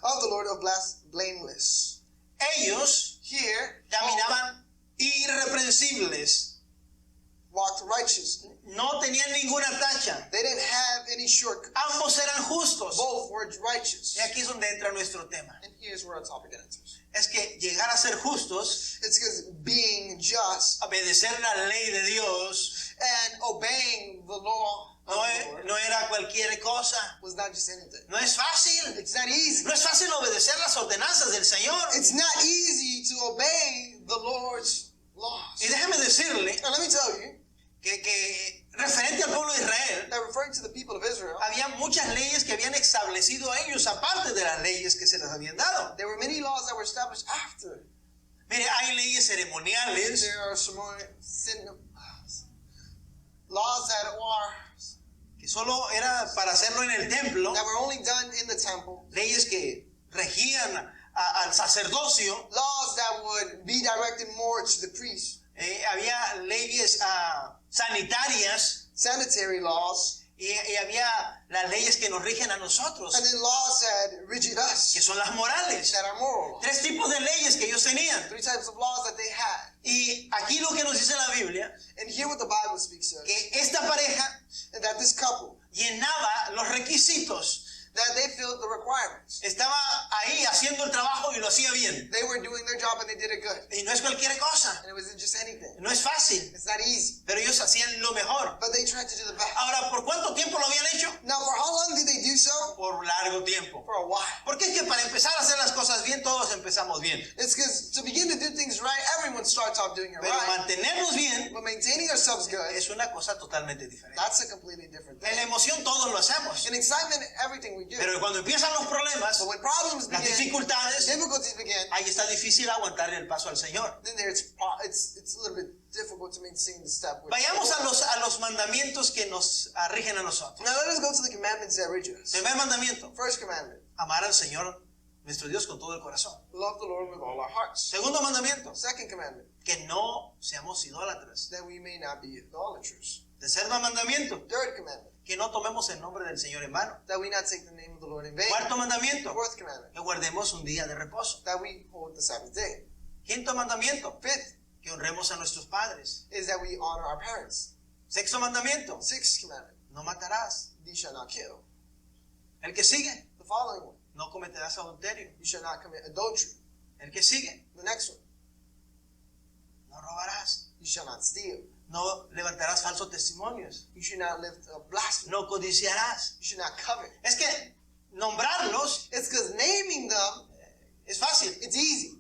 of the Lord of blameless. Ellos Here, caminaban irreprensibles, walked righteously. no tenían ninguna tacha. They didn't have any shortcuts. Ambos eran justos. Both were righteous. Y aquí es donde entra nuestro tema. And here's where our topic enters. Es que llegar a ser justos, It's because being just obedecer la ley de Dios, and obeying the law of the Lord no era cualquier cosa. was not just anything. No es fácil. It's not easy. No es fácil obedecer las ordenanzas del Señor. It's not easy to obey the Lord's laws. Y déjeme decirle Now let me tell you que referente al pueblo de Israel, that referring to the people of Israel, había muchas leyes que habían establecido establecido a ellos aparte de las leyes que se les habían dado. There were many laws that were established after. Mire, hay leyes ceremoniales, There are some more laws that are que solo era para hacerlo en el templo, that were only done in the temple. leyes que regían al sacerdocio. Laws that would be directed more to the priest. Había leyes sanitarias Sanitary laws. y había las leyes que nos rigen a nosotros, And then laws that rigid us, que son las morales. that are moral. 3 tipos de leyes que ellos tenían. 3 types of laws that they had. Y aquí lo que nos dice la Biblia, And here what the Bible speaks of, que esta pareja and that this couple, llenaba los requisitos. that they filled the requirements. Estaba ahí haciendo el trabajo y lo hacía bien. They were doing their job and they did it good. Y no es cualquier cosa, And it wasn't just anything. no es fácil, It's not easy. pero ellos hacían lo mejor. But they tried to do the best. Ahora, ¿por cuánto tiempo lo habían hecho? Now, for how long did they do so? Por largo tiempo. For a while. Porque es que para empezar a hacer las cosas bien, todos empezamos bien. It's because to begin to do things right, everyone starts off doing it Pero right. mantenernos bien But maintaining ourselves good, es una cosa totalmente diferente. that's a completely different En la thing. emoción todos lo hacemos. In excitement, everything we do. Pero cuando empiezan los problemas, But when problems las begin, dificultades, difficulties begin, ahí está difícil aguantarle el paso al Señor. then it's a little bit difficult to maintain the step with. Vayamos a los mandamientos que nos rigen a nosotros. Now let us go to the commandments that reach us. Primer mandamiento, First commandment, amar al Señor nuestro Dios con todo el corazón. love the Lord with all our hearts. Segundo mandamiento, Second commandment, que no seamos idólatras. that we may not be idolaters. Tercer mandamiento, Third commandment, que no tomemos el nombre del Señor en vano. that we not take the name of the Lord in vain. Cuarto mandamiento, Fourth commandment, que guardemos un día de reposo. that we hold the Sabbath day. Quinto mandamiento, Fifth que honremos a nuestros padres. is that we honor our parents. Sexto mandamiento, Sixth commandment, no matarás. thee shall not kill. El que sigue, The following one, no cometerás adulterio. you shall not commit adultery. El que sigue, The next one, no robarás. you shall not steal. No levantarás falsos testimonios. You should not lift up blasphemy. No codiciarás. You should not covet. Es que nombrarlos It's because naming them, es fácil, it's easy.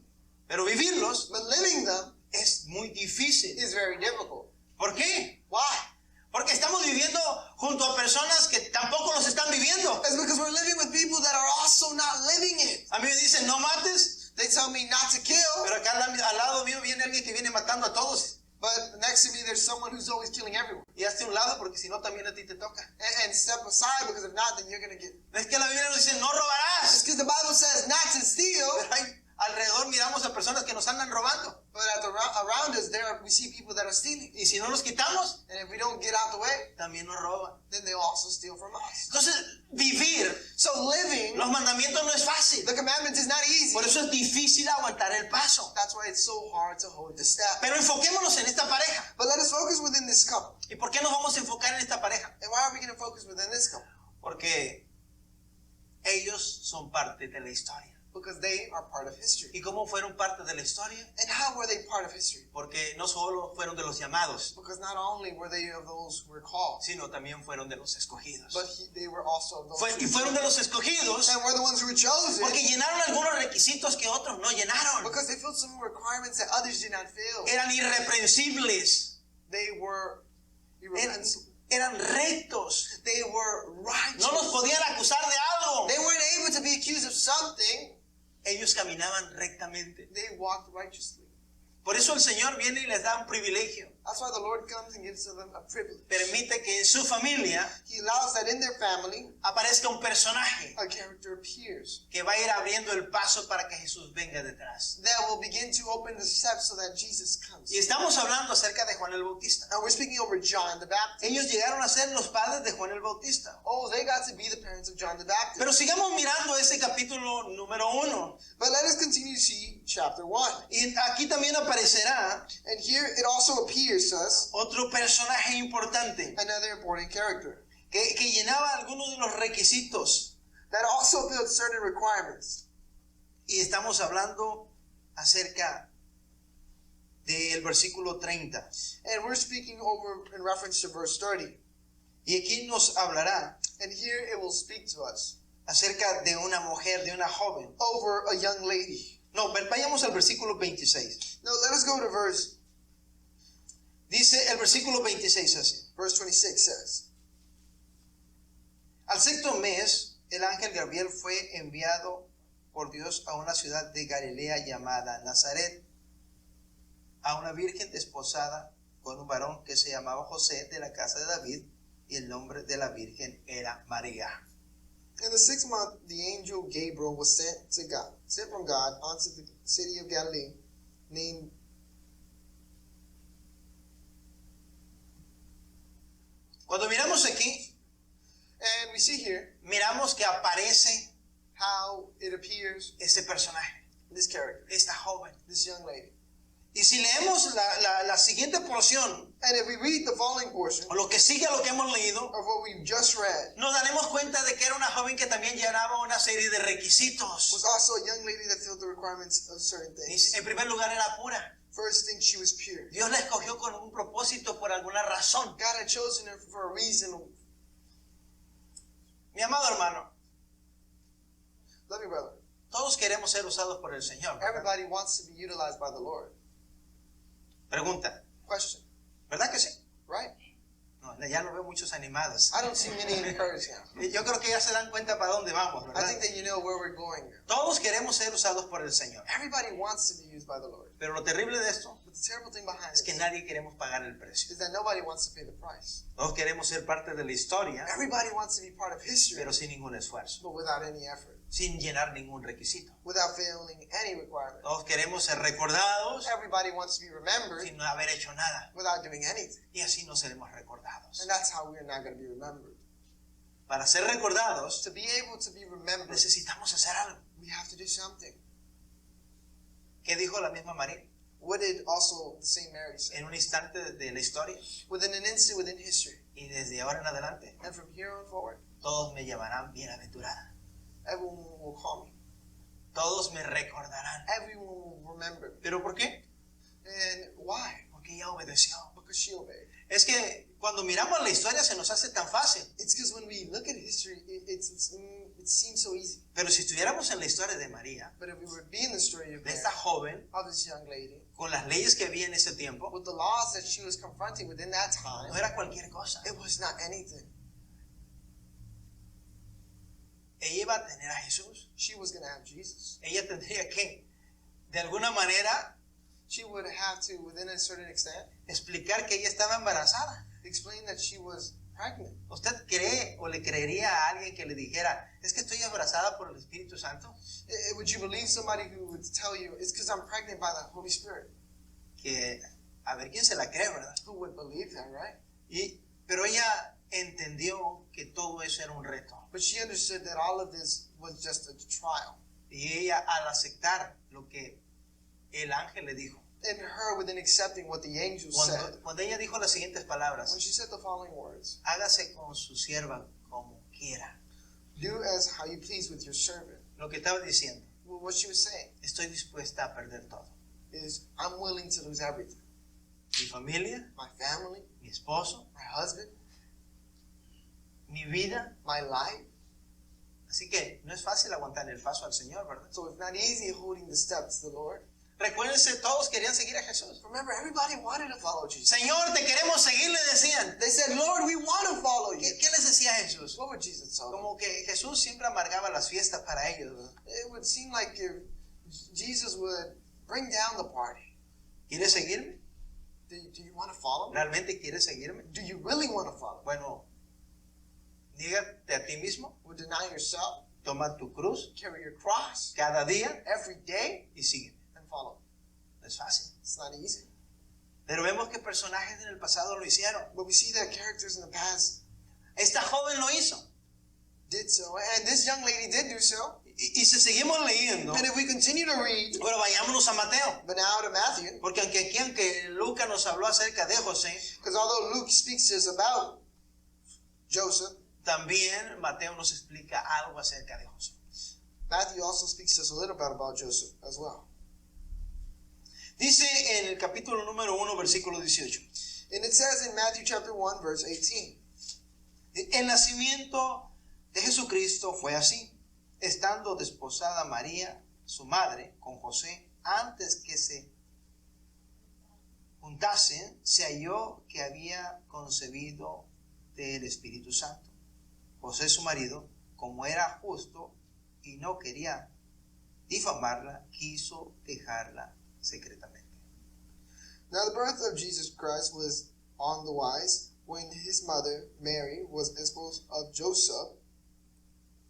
pero vivirlos But living them es muy difícil. is very difficult. ¿Por qué? Why? Porque estamos viviendo junto a personas que tampoco los están viviendo. It's because we're living with people that are also not living it. A mí me dicen, no mates, They tell me not to kill, pero acá al lado mío viene alguien que viene matando a todos. but next to me there's someone who's always killing everyone. Y hazte a un lado porque si no también a ti te toca. And step aside, because if not, then you're going to get... Es que la Biblia nos dice, no It's robarás. because the Bible says not to steal, Pero hay, alrededor miramos a personas que nos andan robando. but around us we see people that are stealing. Y si no los quitamos, And if we don't get out the way, también nos roban. then they also steal from us. Entonces, vivir So living, los mandamientos no es fácil. the commandments is not easy. Por eso es difícil aguantar el paso. That's why it's so hard to hold the step. Pero enfoquémonos en esta pareja. But let us focus within this couple. ¿Y por qué nos vamos a enfocar en esta pareja? And why are we going to focus within this couple? Porque ellos son parte de la historia. Because they are part of history. ¿Y cómo fueron parte de la historia? And how were they part of history? Porque no solo fueron de los llamados, Because not only were they of those who were called, sino también fueron de los escogidos. but they were also of those Y fueron de los escogidos and were the ones who were chosen porque llenaron algunos requisitos que otros no llenaron. because they filled some requirements that others did not fill. Eran irreprensibles, They were irrepressible. eran rectos, They were righteous. no los podían acusar de algo. They weren't able to be accused of something. Ellos caminaban rectamente. They walked righteously. Por eso el Señor viene y les da un privilegio. That's why the Lord comes and gives to them a privilege. Permite que en su familia He allows that in their family, aparezca un personaje a character appears que va a ir abriendo el paso para que Jesús venga detrás. that will begin to open the steps so that Jesus comes. Y estamos hablando acerca de Juan el Bautista. Now we're speaking over John the Baptist. Ellos llegaron a ser los padres de Juan el Bautista. Oh, they got to be the parents of John the Baptist. Pero sigamos mirando ese capítulo número 1. But let us continue to see chapter 1. Y aquí también aparecerá And here it also appears to us otro personaje importante another important character que llenaba algunos de los requisitos. that also filled certain requirements. Y estamos hablando acerca del versículo 30. And we're speaking over in reference to verse 30. Y aquí nos hablará And here it will speak to us acerca de una mujer, de una joven. over a young lady. No, vayamos al versículo 26. Now let us go to Dice el versículo 26 así. verse 26 says, Al sexto mes, el ángel Gabriel fue enviado por Dios a una ciudad de Galilea llamada Nazaret, a una virgen desposada con un varón que se llamaba José, de la casa de David, y el nombre de la virgen era María. In the 6th month, the angel Gabriel was sent from God unto the city of Galilee, named Cuando miramos aquí, and we see here miramos que aparece how it appears este personaje, this character, esta joven. this young lady. Y si leemos la siguiente porción, And if we read the following portion o lo que sigue a lo que hemos leído, of what we've just read, nos daremos cuenta de que era una joven que también llenaba una serie de requisitos. was also a young lady that filled the requirements of certain things. En primer lugar, era pura. First thing, she was pure. Dios la escogió con un propósito por alguna razón. God had chosen her for a reason. Mi amado hermano, Love me, brother. todos queremos ser usados por el Señor, ¿verdad? Everybody wants to be utilized by the Lord. Pregunta, Question, ¿verdad que sí? right? No, ya no veo muchos animados. I don't see many encouraged now. Yo creo que ya se dan cuenta para dónde vamos, I ¿verdad? think that you know where we're going. Todos queremos ser usados por el Señor. Everybody wants to be used by the Lord. Pero lo terrible de esto But the terrible thing behind es it que nadie queremos pagar el precio. is that nobody wants to pay the price. Todos queremos ser parte de la historia, Everybody wants to be part of history, pero sin ningún esfuerzo, but without any effort, sin llenar ningún requisito. without failing any requirement. Todos queremos ser recordados Everybody wants to be remembered sin no haber hecho nada. without doing anything. Y así no seremos recordados. And that's how we're not going to be remembered. Para ser recordados, To be able to be remembered, necesitamos hacer algo. we have to do something. ¿Qué dijo la misma María? What did also the same Mary say? En un instante de la historia, Within an instant, within history, y desde ahora en adelante, and from here on forward, todos me llamarán bienaventurada. everyone will call me. Todos me recordarán. Everyone will remember me. ¿Pero por qué? And why? Porque ella obedeció. Because she obeyed. Es que cuando miramos la historia se nos hace tan fácil. It's because when we look at history, it seems so easy. Pero si estuviéramos en la historia de María, But if we were being the story of de esta joven, of this young lady, con las leyes que había en ese tiempo, with the laws that she was confronting within that no time, era cualquier cosa. it was not anything. Ella iba a tener a Jesús. She was going to have Jesus. Ella tendría que, de alguna manera, She would have to, within a certain extent, explicar que ella estaba embarazada. explain that she was pregnant. ¿Usted cree o le creería a alguien que le dijera, es que estoy embarazada por el Espíritu Santo? Would you believe somebody who would tell you, it's because I'm pregnant by the Holy Spirit? Que a ver quién se la cree, ¿verdad? Who would believe that, right? Pero ella entendió que todo eso era un reto. But she understood that all of this was just a trial. Y ella, al aceptar lo que el ángel le dijo, And her, within accepting what the angel said, cuando ella dijo las siguientes palabras, when she said the following words, hágase con su sierva como quiera. do as how you please with your servant. Lo que estaba diciendo, Well, what she was saying estoy dispuesta a perder todo. is, I'm willing to lose everything. Mi familia, My family, mi esposo, my husband, mi vida. my life. Así que no es fácil aguantar el paso al Señor, ¿verdad? So it's not easy holding the steps to the Lord. Recuérdense, todos querían seguir a Jesús. Remember, everybody wanted to follow Jesus. Señor, te queremos seguir, le decían. They said, Lord, we want to follow you. ¿Qué les decía Jesús? What would Jesus tell them? Como que Jesús siempre amargaba las fiestas para ellos, ¿verdad? It would seem like if Jesus would bring down the party. ¿Quieres seguirme? Do you want to follow me? ¿Realmente quieres seguirme? Do you really want to follow me? Bueno, nígate a ti mismo, Would deny yourself, toma tu cruz carry your cross cada día every day, y sígueme. and follow me. No es fácil. It's not easy. Pero vemos que personajes en el pasado lo hicieron. But we see that characters in the past Esta joven lo hizo. did so, and this young lady did do so. Y si seguimos leyendo, And if we continue to read, bueno, vayámonos a Mateo. but now to Matthew, Porque aunque Lucas nos habló acerca de José, because although Luke speaks to us about Joseph, también Mateo nos explica algo acerca de José. Matthew also speaks to us a little bit about Joseph as well. Dice en el capítulo número 1, versículo 18. And it says in Matthew chapter 1, verse 18, El nacimiento de Jesucristo fue así. Estando desposada María, su madre, con José, antes que se juntasen, se halló que había concebido del Espíritu Santo. José, su marido, como era justo y no quería difamarla, quiso dejarla secretamente. Now the birth of Jesus Christ was on the wise when his mother Mary was espoused of Joseph,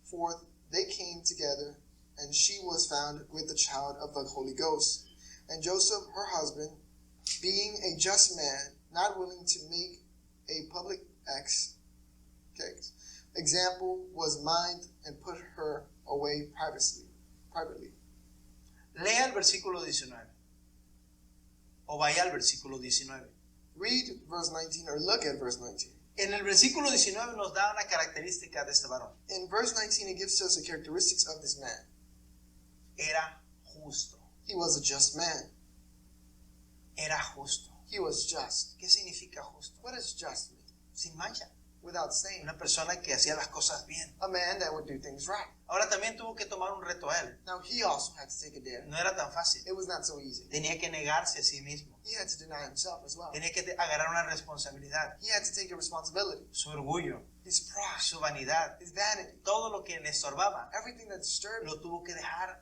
for they came together, and she was found with the child of the Holy Ghost. And Joseph, her husband, being a just man, not willing to make a public example, was mind and put her away privately. Lea el versículo 19. O vaya al versículo 19. Read verse 19 or look at verse 19. En el versículo 19 nos da una característica de este varón. In verse 19 it gives us the characteristics of this man. Era justo. He was a just man. Era justo. He was just. ¿Qué significa justo? What does just mean? Sin mancha. Without stain. Una persona que hacía las cosas bien. A man that would do things right. Ahora también tuvo que tomar un reto a él. Now he also had to take a dare. No era tan fácil. It was not so easy. Tenía que negarse a sí mismo. He had to deny himself as well. Tenía que agarrar una responsabilidad. He had to take a responsibility. Su orgullo, His pride, su vanidad, his vanity, todo lo que le estorbaba, everything that disturbed him, lo tuvo que dejar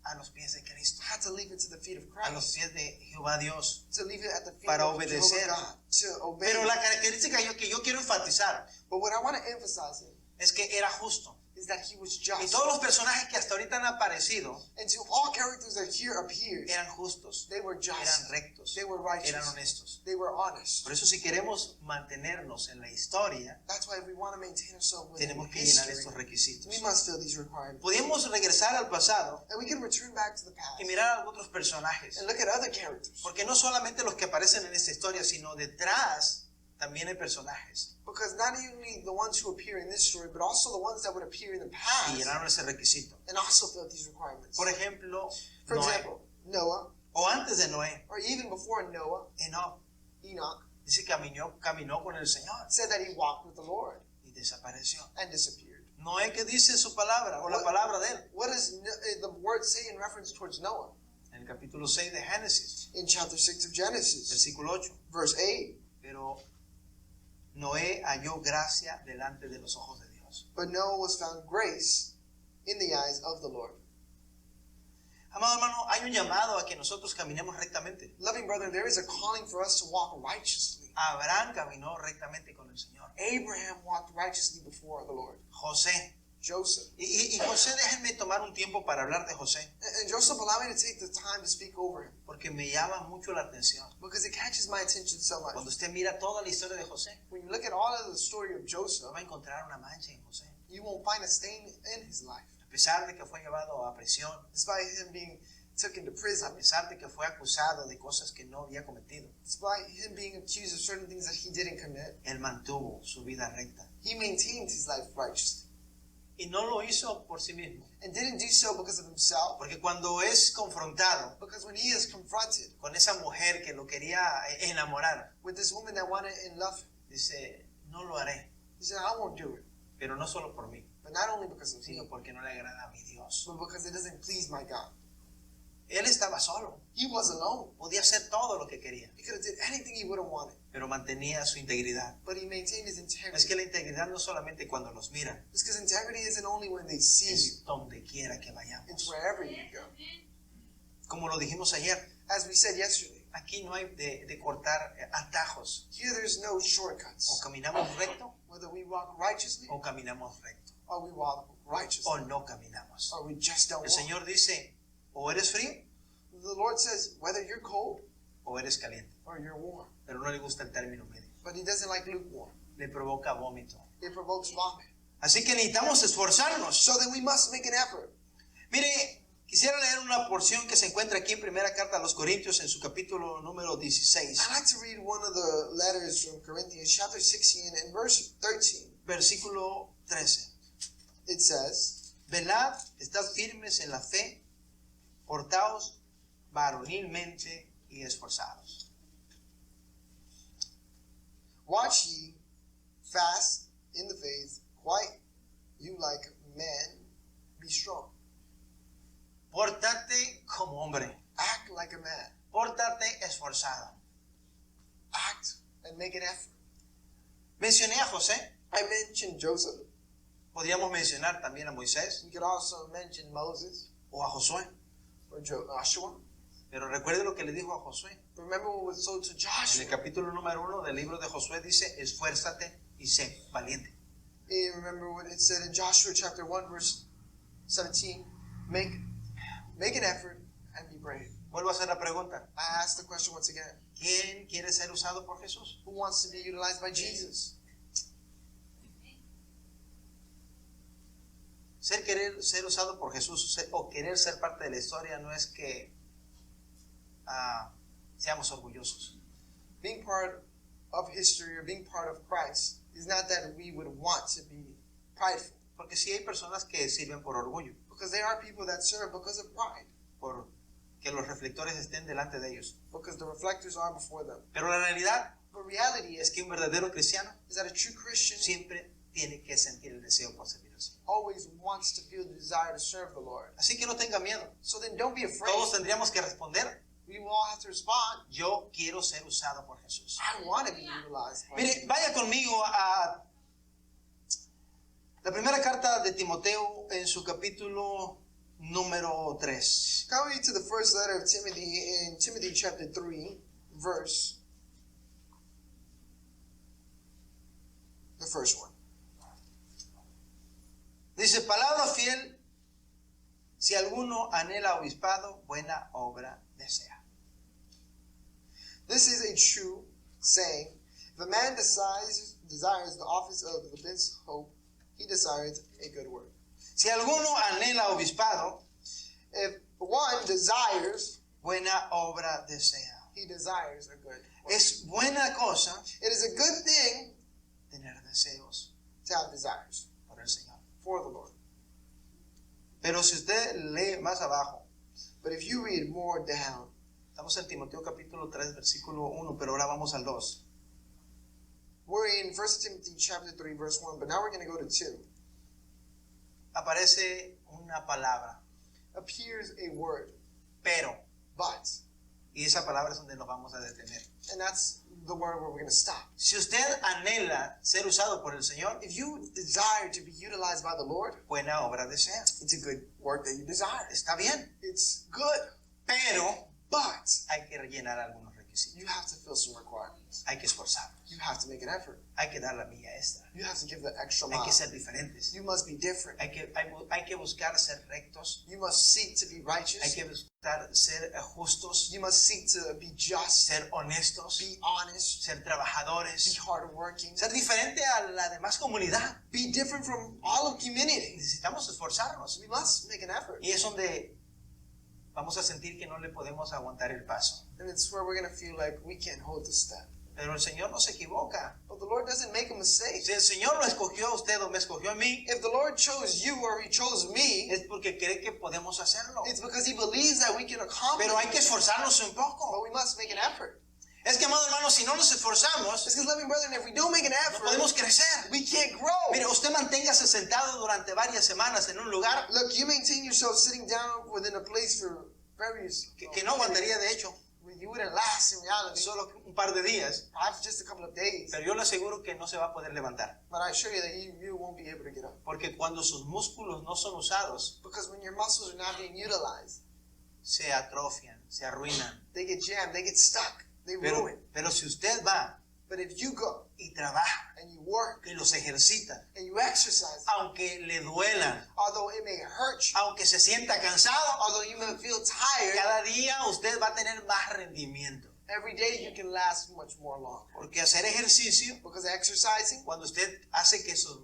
a los pies de Cristo, had to leave it to the feet of a los Christ. pies de Jehová Dios. To leave it at the feet Para of obedecer. Jehovah God. To obey. Pero la característica que yo quiero enfatizar But what I want to emphasize here es que era justo. is that he was Y just. todos los personajes que hasta ahorita han aparecido And to all characters that here appeared, eran justos, they were just. eran rectos, They were righteous. eran honestos. They were honest. Por eso si queremos mantenernos en la historia, That's why if we want to maintain ourselves within tenemos que llenar history, estos requisitos. we must fill these requirements. Podemos regresar al pasado And we can return back to the past y mirar a otros personajes. and look at other characters. Porque no solamente los que aparecen en esta historia, sino detrás también hay personajes Because not only the ones who appear in this story, but also the ones that would appear in the que past llenaron ese requisito. and also fill these requirements. Por ejemplo, For Noé, example, Noah, o antes de Noé, or even before Noah, Enoch, Enoch, dice que caminó con el Señor said that he walked with the Lord y desapareció. and disappeared. Noé, ¿qué dice su palabra o la palabra de él? What does the word say in reference towards Noah? En el capítulo 6 de Génesis, In chapter 6 of Genesis, versículo 8. verse 8. Pero Noé halló gracia delante de los ojos de Dios. But Noah was found grace in the eyes of the Lord. Amado hermano, hay un llamado a que nosotros caminemos rectamente. Loving brother, there is a calling for us to walk righteously. Abraham caminó rectamente con el Señor. Abraham walked righteously before the Lord. José. Joseph. Y José, déjenme tomar un tiempo para hablar de José, And Joseph, allow me to take the time to speak over him porque me llama mucho la atención. because it catches my attention so much. Cuando usted mira toda la historia de José, When you look at all of the story of Joseph, va a encontrar una mancha en José. you won't find a stain in his life. A pesar de que fue llevado a prisión, Despite him being taken to a prison, pesar de que fue acusado de cosas que no había cometido, despite him being accused of certain things that he didn't commit, él mantuvo su vida recta. he maintained his life righteously Y no lo hizo por sí mismo, and didn't do so because of himself. porque cuando es confrontado Because when he is confronted con esa mujer que lo quería enamorar, with this woman that wanted in love him, dice, no lo haré, he said, I won't do it. pero no solo por mí, But not only because of sino him, porque no le agrada a mi Dios. but because it doesn't please my God. Él estaba solo, He was alone. podía hacer todo lo que quería, He could have did anything he would have wanted, pero mantenía su integridad. but he maintained his Es integrity. que la integridad no solamente cuando nos miran, It's because integrity isn't only when they see you, es donde quiera que it's vayamos. wherever you go. Como lo dijimos ayer, As we said yesterday, aquí no hay de cortar atajos. here there's no O shortcuts. caminamos recto Whether we walk righteously o caminamos recto. or we walk righteously, O no caminamos. or we just don't El walk. Señor dice, o eres frío The Lord says, whether you're cold o eres caliente. or you're warm, Pero no le gusta el término medio. but he doesn't like lukewarm. Le provoca vómito. It provokes vomit. Así que necesitamos esforzarnos. So then we must make an effort. Mire, quisiera leer una porción que se encuentra aquí en primera carta a los Corintios en su capítulo número 16, I'd like to read one of the letters from Corinthians, chapter 16 and verse 13. versículo 13. It says, Velad, estad firmes en la fe, portaos varonilmente y esforzados. watch ye, fast in the faith, quiet you like men, be strong. Pórtate como hombre, Act like a man. pórtate esforzado. Act and make an effort. Mencioné a José, I mentioned Joseph. Podríamos mencionar también a Moisés We could also mention Moses o a Josué. or Joshua. Pero recuerde lo que le dijo a Josué. Remember what was told to En el Joshua. capítulo número 1 del libro de Josué dice, esfuérzate y sé valiente. And remember what it said in Joshua chapter 1 verse 17. Make an effort and be brave. Vuelvo a hacer la pregunta. I ask the question once again. ¿Quién quiere ser usado por Jesús? Who wants to be utilized by Jesus? Querer ser usado por Jesús o querer ser parte de la historia no es que seamos orgullosos. Being part of history or being part of Christ is not that we would want to be prideful. Porque sí hay personas que sirven por orgullo, Because there are people that serve because of pride. por que los reflectores estén delante de ellos. Because the reflectors are before them. Pero la realidad But reality es is que un verdadero cristiano that a true Christian siempre tiene que sentir el deseo por servir al Señor. always wants to feel the desire to serve the Lord. Así que no tenga miedo. So then don't be afraid. Todos tendríamos que responder, We will all have to respond. yo quiero ser usado por Jesús. I want to be utilized. by Mire, Jesus. vaya conmigo a la primera carta de Timoteo en su capítulo número 3. Come to the first letter of Timothy in Timothy chapter 3, verse. The first one. Dice, palabra fiel, si alguno anhela obispado, buena obra desea. This is a true saying. If a man desires the office of the best hope, he desires a good work. Si alguno anhela obispado, If one desires, buena obra desea. he desires a good work. Es buena cosa It is a good thing tener deseos to have desires por el Señor. for the Lord. Pero si usted lee más abajo, But if you read more down, estamos en Timoteo capítulo 3, versículo 1, pero ahora vamos al 2. we're in 1 Timothy chapter 3, verse 1, but now we're going to go to 2. Aparece una palabra, Appears a word, pero. but. Y esa palabra es donde nos vamos a detener. And that's the word where we're going to stop. Si usted anhela ser usado por el Señor, If you desire to be utilized by the Lord, buena obra desea. it's a good work that you desire. Está bien, It's good, pero but hay que rellenar algunos requisitos. you have to fill some requirements. Hay que esforzarnos. You have to make an effort. Hay que dar la milla extra. You have to give the extra Hay mile. que ser diferentes. You must be different. Hay que buscar ser rectos. You must seek to be Hay righteous. que buscar ser justos, You must seek to be just, ser honestos, be honest, ser be trabajadores, hardworking, ser diferente a la demás comunidad. be different from all of humanity. Necesitamos esforzarnos. We must make an effort. Y es donde vamos a sentir que no le podemos aguantar el paso. And it's where we're going to feel like we can't hold the step. Pero el Señor no se equivoca. But the Lord doesn't make a mistake. Si el Señor lo escogió a usted o me escogió a mí, If the Lord chose you or He chose me, es porque cree que podemos hacerlo. it's because He believes that we can accomplish Pero hay que it. esforzarnos un But poco. we must make an effort. Es que, amado hermano, si no nos esforzamos, It's because, loving brethren, if we don't make an no effort, podemos crecer. we can't grow. Mire, usted manténgase sentado durante varias semanas en un lugar Look, you maintain yourself sitting down within a place for various que no aguantaría, de hecho, you wouldn't last in reality, solo un par de días. perhaps just a couple of days. Pero yo le aseguro que no se va a poder levantar. But I assure you that you won't be able to get up. Porque cuando sus músculos no son usados, Because when your muscles are not being utilized, se atrofian, se arruinan. they get jammed, they get stuck, they ruin. Pero si usted va But if you go y trabaja, and you work y los ejercita, and you exercise, aunque le duelan, although it may hurt you, aunque se sienta cansado, although you may feel tired, cada día usted va a tener más rendimiento. every day you can last much more longer. Porque hacer ejercicio, Because exercising, cuando usted hace que sus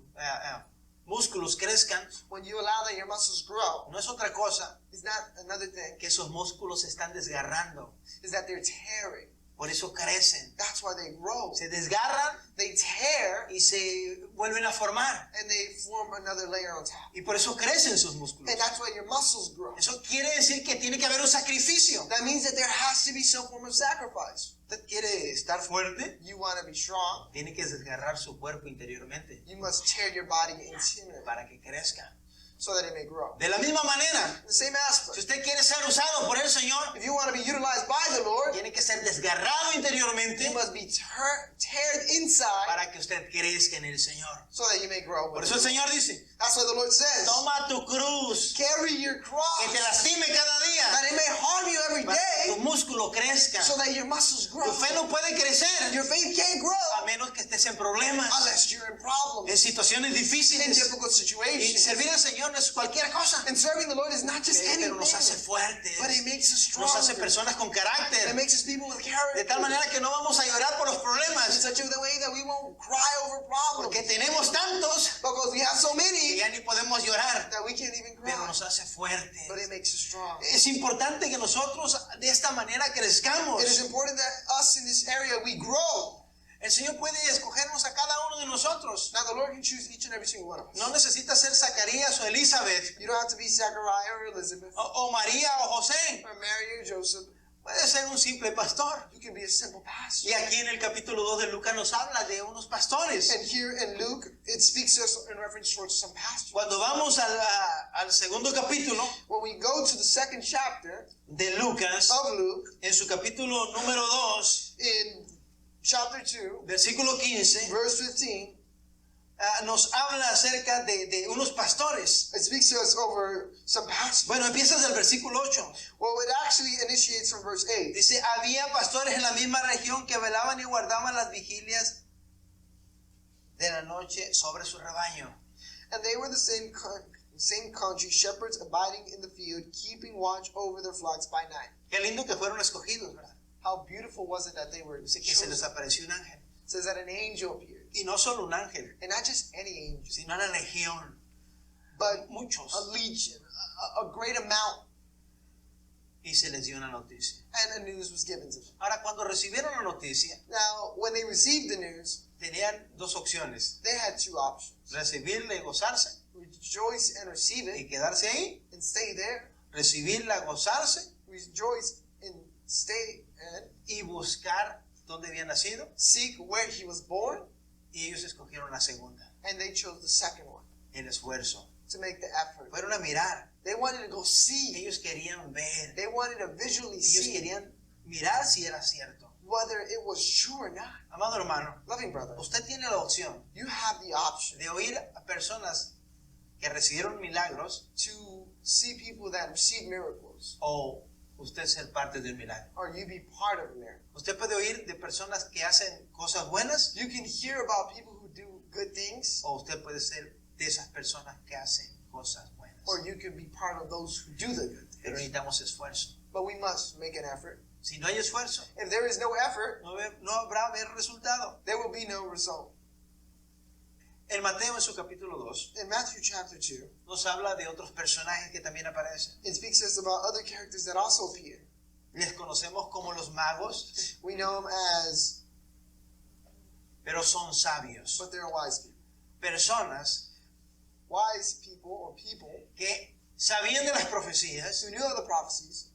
músculos crezcan, when you allow that your muscles grow, no es otra cosa is not another thing, que esos músculos se están desgarrando. is that they're tearing. Por eso crecen. That's why they grow. Se desgarran They tear y se vuelven a formar. and they form another layer on top. Y por eso crecen sus músculos. And that's why your muscles grow. Eso quiere decir que tiene que haber un sacrificio. That means that there has to be some form of sacrifice. ¿Usted quiere estar fuerte? You want to be strong, Tiene que desgarrar su cuerpo interiormente you must tear your body interiorly para que crezca. so that he may grow. De la misma manera, The same si aspect. usted quiere ser usado por el Señor, If you want to be utilized by the Lord, tiene que ser desgarrado interiormente you must be teared inside para que usted crezca en el Señor. so that you may grow. Por With eso el the Lord. Señor dice, That's what the Lord says. toma tu cruz, Carry your cross, que te lastime cada día, that it may harm you every para que tu day, músculo crezca. so that your muscles grow. Tu fe no puede crecer Your faith can't a grow menos que estés en problemas, unless you're in en problems, situaciones in difíciles. difficult Y situations. servir al Señor no es cualquier cosa, And serving the Lord is not just pero nos hace anything, fuertes, but it makes us nos hace stronger. personas con It carácter, makes us people with de character. tal manera que no vamos a llorar por los In problemas, such a way that we won't cry over problems. porque tenemos tantos Because we have so que many ya ni podemos llorar, that we can't even pero cry. nos hace fuertes. But it makes us strong. Es importante que nosotros de esta manera crezcamos. It is important that us in this area, we grow. El Señor puede escogernos a cada uno de nosotros. Now the Lord can choose each and every single one of us. No necesita ser Zacarías o Elizabeth, You don't have to be Zechariah or Elizabeth o María o José. or Mary or Joseph. Puede ser un simple pastor. You can be a simple pastor. Y aquí en el capítulo 2 de Lucas nos habla de unos pastores. And here in Luke, it speaks to us in reference towards some pastors. Cuando vamos al segundo capítulo When we go to the second chapter de Lucas, of Luke, en su capítulo número 2, in chapter 2, versículo 15, verse 15, nos habla acerca de unos pastores. it speaks to us over some pastors. Bueno, empieza desde el versículo 8. Well, it actually initiates from verse 8. Dice, había pastores en la misma región que velaban y guardaban las vigilias de la noche sobre su rebaño. And they were the same country, shepherds abiding in the field, keeping watch over their flocks by night. Qué lindo que fueron escogidos, ¿verdad? How beautiful was it that they were Dice que se les chosen? apareció un ángel. It says that an angel appeared. Y no solo un ángel, And not just any angel, sino una legión. but Muchos. a legion, a great amount. Y se les dio una noticia. And a news was given to them. Ahora, cuando recibieron la noticia, Now, when they received the news, tenían dos opciones. they had two options. Recibirla y gozarse Rejoice and receive y it quedarse ahí. and stay there. Recibirla, gozarse Rejoice and stay and y buscar dónde había nacido. seek where he was born. Y ellos escogieron la segunda, And they chose the second one el esfuerzo. to make the effort. Fueron a mirar. They wanted to go see. Ellos querían ver. They wanted to visually Ellos see querían mirar si era cierto. whether it was true or not. Amado hermano, Loving brother, usted tiene la opción you have the option de oír a personas que recibieron milagros to see people that receive miracles, o usted ser parte del milagro. or you be part of a miracle. Usted puede oír de personas que hacen cosas buenas You can hear about people who do good things, o usted puede ser de esas personas que hacen cosas buenas. or you can be part of those who do the good Pero things. necesitamos esfuerzo. But we must make an effort. Si no hay esfuerzo, If there is no effort, no habrá ver resultado. there will be no result. En Mateo, en su capítulo 2, In Matthew chapter 2, nos habla de otros personajes que también aparecen. it speaks to us about other characters that also appear. Les conocemos como los magos, We know them as, pero son sabios. but they're wise people. Personas Wise people or people que sabían de las profecías, who knew of the prophecies,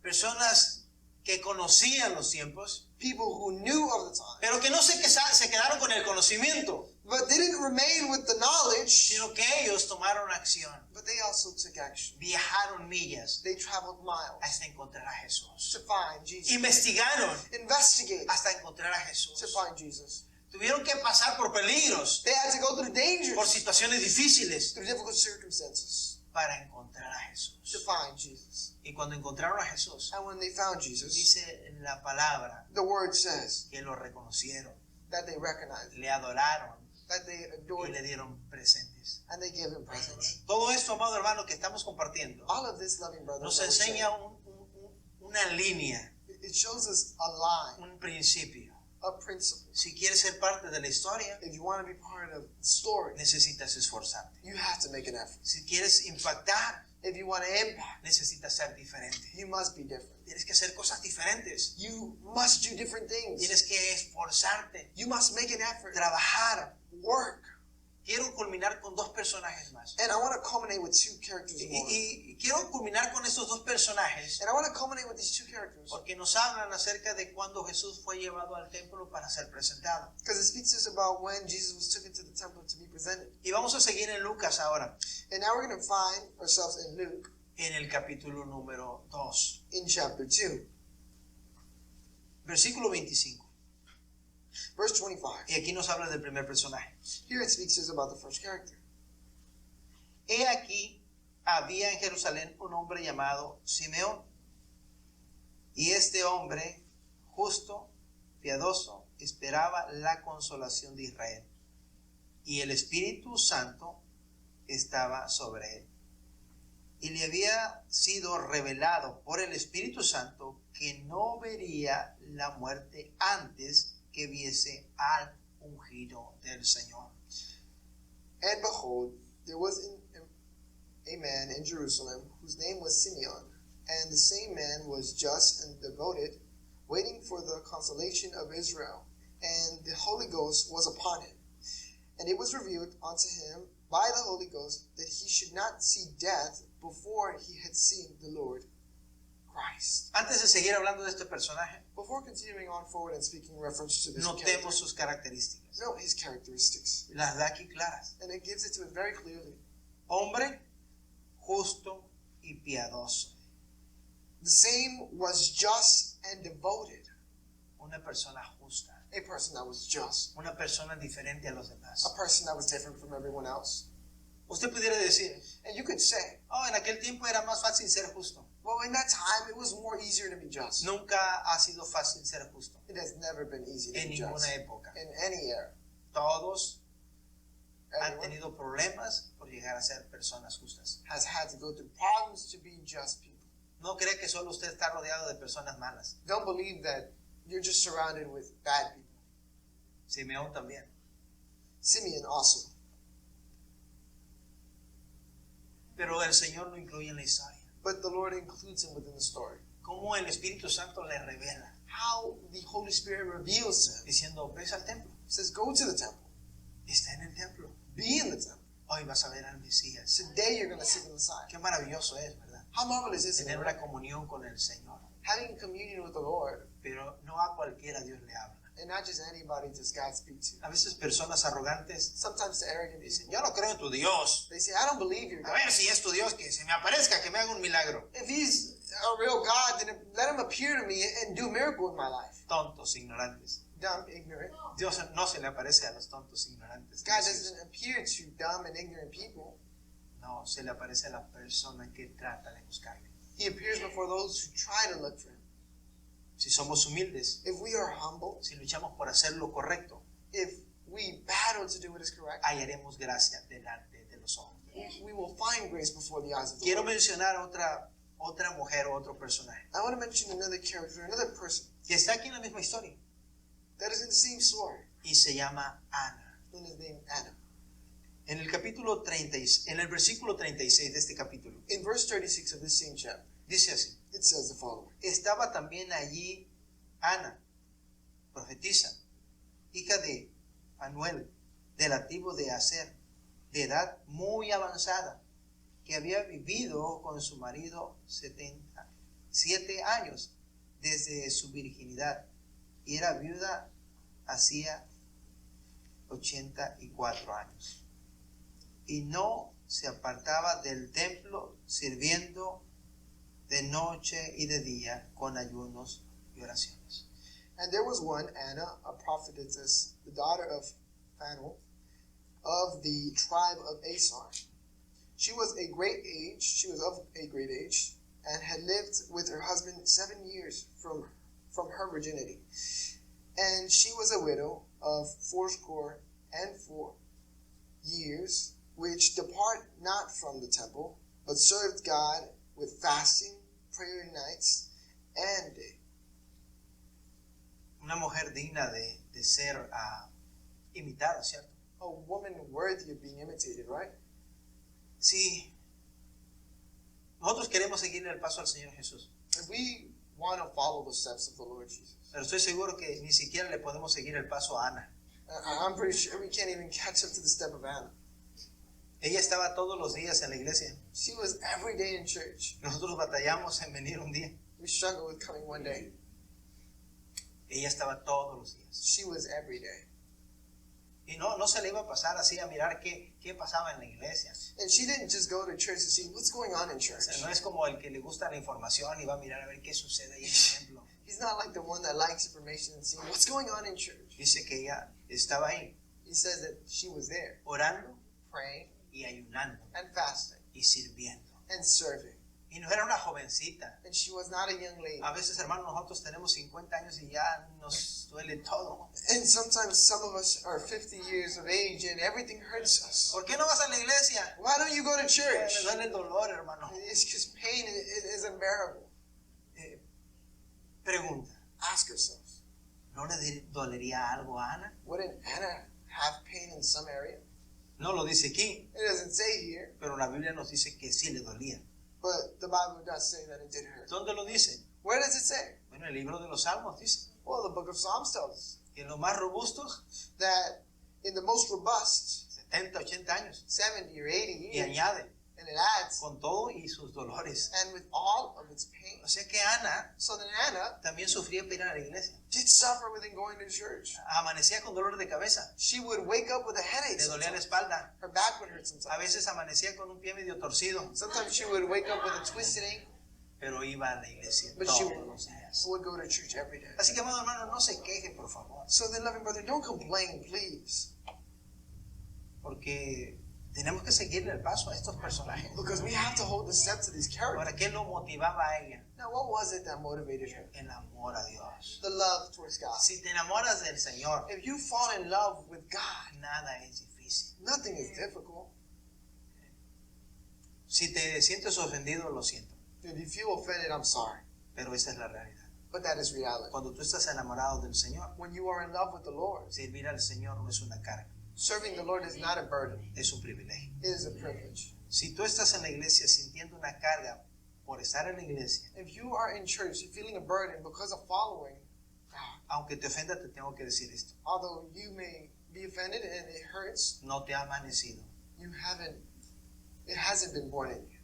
personas que conocían los tiempos, people who knew of the time, pero que no se quedaron con el conocimiento, but didn't remain with the knowledge, sino que ellos tomaron acción, but they also took action. viajaron millas They traveled miles hasta encontrar a Jesús. to find Jesus. Investigaron Investigate hasta encontrar a Jesús. to find Jesus. Tuvieron que pasar por peligros, They had to go through por dangers, situaciones difíciles through difficult circumstances para encontrar a to Jesús. find Jesus. Y cuando encontraron a Jesús, And when they found Jesus, dice en la palabra the word says que lo reconocieron, that they recognized, le adoraron that they y adored le him, dieron presentes. and they gave him presents. Todo esto, amado hermano, que estamos compartiendo, All of this, loving brother, nos that we're enseña sharing, una línea, it shows us a line, un principio. a principle. Si quieres ser parte de la historia, If you want to be part of the story, necesitas esforzarte. you have to make an effort. Si quieres impactar, If you want to impact, necesitas ser diferente. you must be different. Tienes que hacer cosas diferentes. You must do different things. Tienes que esforzarte, You must make an effort, trabajar. work. Quiero culminar con dos personajes más. And I want to culminate with two characters more. Y quiero culminar con estos dos personajes And I want to culminate with these two characters porque nos hablan acerca de cuando Jesús fue llevado al templo para ser presentado. because it speaks to us about when Jesus was taken to the temple to be presented. Y vamos a seguir en Lucas ahora. And now we're going to find ourselves in Luke en el capítulo número 2, in chapter 2, versículo 25. verse 25. Y aquí nos habla del primer personaje. Here it speaks us about the first character. He aquí, había en Jerusalén un hombre llamado Simeón. Y este hombre, justo, piadoso, esperaba la consolación de Israel. Y el Espíritu Santo estaba sobre él. Y le había sido revelado por el Espíritu Santo que no vería la muerte antes que viese al ungido del Señor. And behold, there was a man in Jerusalem whose name was Simeon, and the same man was just and devoted, waiting for the consolation of Israel, and the Holy Ghost was upon him. And it was revealed unto him by the Holy Ghost that he should not see death before he had seen the Lord Christ. Antes de seguir hablando de este personaje, Before continuing on forward and speaking in reference to this character, notemos sus características. note his characteristics. Las da aquí claras. And it gives it to us very clearly. Hombre justo y piadoso. The same was just and devoted. Una persona justa. A person that was just. Una persona diferente a los demás. A person that was different from everyone else. Usted pudiera decir, And you could say, oh, en aquel tiempo era más fácil ser justo. well, in that time, it was more easier to be just. Nunca ha sido fácil ser justo. It has never been easy to En be ninguna just. época. In any era. Todos han Everyone tenido problemas por llegar a ser personas justas. has had to go through problems to be just people. No cree que solo usted está rodeado de personas malas. Don't believe that you're just surrounded with bad people. Simeón también. Simeon also. Pero el Señor lo incluye en la historia. But the Lord includes him within the story. Cómo el Espíritu Santo le revela, How the Holy Spirit reveals to him. diciendo, ves al templo. He says, go to the temple. Está en el templo. Be in the temple. Hoy vas a ver al Mesías. Today you're going to see the Messiah. Qué maravilloso es, ¿verdad? How marvelous is it? Tener una comunión con el Señor. Having communion with the Lord, Pero no a cualquiera Dios le habla. and not just anybody does God speak to. A veces personas arrogantes Sometimes the arrogant dicen, people, yo no creo en tu Dios. they say, I don't believe your A God. ver si es tu Dios, que se me aparezca, que me haga un milagro. If he's a real God, then let him appear to me and do a miracle in my life. Tontos, ignorantes. Dumb, ignorant. Dios no se le aparece a los tontos, ignorantes. God necios. doesn't appear to dumb and ignorant people. No, se le aparece a la persona que trata de buscarle. He appears before those who try to look for him. Si somos humildes, If we are humble, si luchamos por hacer lo correcto, if we battle to do what is correct, hallaremos gracia delante de los ojos. we will find grace before the eyes of the Quiero Lord. mencionar otra mujer o otro personaje I want to mention another character, another person que está aquí en la misma historia that is in the same story, y se llama Ana. and his name Anna. En el capítulo 30, en el versículo 36 de este capítulo, In verse 36 of this same chapter, dice así: it says the following. estaba también allí Ana, profetisa, hija de Fanuel, de la tribu de Aser, de edad muy avanzada, que había vivido con su marido 7 años desde su virginidad y era viuda hacía 84 años. Y no se apartaba del templo sirviendo de noche y de día con ayunos y oraciones. And there was one, Anna, a prophetess, the daughter of Phanuel, of the tribe of Asar. She was of a great age, and had lived with her husband 7 years from her virginity. And she was a widow of 84 years, which depart not from the temple, but served God with fasting, prayer nights, and day. Una mujer digna de ser imitada, ¿cierto? A woman worthy of being imitated, right? Sí. Nosotros queremos seguirle el paso al Señor Jesús, If we want to follow the steps of the Lord Jesus, pero estoy seguro que ni siquiera le podemos seguir el paso a Ana. I'm pretty sure we can't even catch up to the step of Anna. Ella estaba todos los días en la iglesia. She was every day in church. Nosotros batallamos en venir un día. We struggle with coming one day. Ella estaba todos los días. She was every day. Y no se le iba a pasar así a mirar qué pasaba en la iglesia. And she didn't just go to church to see what's going on in O church. sea, no es como el que le gusta la información y va a mirar a ver qué sucede ahí en el templo. He's not like the one that likes information and seeing what's going on in church. Dice que ella estaba ahí He says that she was there orando praying y ayunando and fasting y sirviendo. and serving. Y no era una jovencita. And she was not a young lady. A veces, hermanos, nosotros tenemos 50 años y ya nos duele todo. And sometimes some of us are 50 years of age and everything hurts us. ¿Por qué no vas a la iglesia? Why don't you go to Me church? duele el dolor, hermano. It's because pain is unbearable. Pregunta, Ask yourselves, ¿no le dolería algo a Ana? wouldn't Anna have pain in some area? No lo dice aquí, It doesn't say here, pero la Biblia nos dice que sí le dolía. but the Bible does say that it did hurt. ¿Dónde lo dice? Where does it say? Bueno, el libro de los Salmos dice Well, the book of Psalms tells us que los más robustos, that in the most robust 70, 80 años, 70 or 80 y years, añade, and it adds, con todo y sus dolores. and with all of its pain. O sea que Ana So then Anna también sufría para ir a la iglesia. did suffer within going to church. Amanecía con dolor de cabeza, She would wake up with a headache. le dolía la Sometimes. espalda. Her back would hurt A sometimes. veces amanecía con un pie medio torcido, Sometimes she would wake up with a twisted ankle, pero iba a la iglesia but she todos los días. would go to church every day. Así que, amado hermano, no se queje, por favor, So then, loving brother, don't complain, please, porque tenemos que seguirle el paso a estos personajes. because we have to hold the step to these characters. ¿Para qué lo motivaba a ella? Now, what was it that motivated her? El amor a Dios. The love towards God. Si te enamoras del Señor, If you fall in love with God, nada es difícil. nothing is difficult. Si te sientes ofendido, lo siento, If you feel offended, I'm sorry, pero esa es la realidad. but that is reality. Cuando tú estás enamorado del Señor, When you are in love with the Lord, servir al Señor no es una carga, serving the Lord is not a burden, es un privilegio. it is a privilege. Si tú estás en la iglesia sintiendo una carga por estar en la iglesia, If you are in church feeling a burden because of following God, aunque te ofenda, te tengo que decir esto. although you may be offended and it hurts, No te ha amanecido. it hasn't been born in you.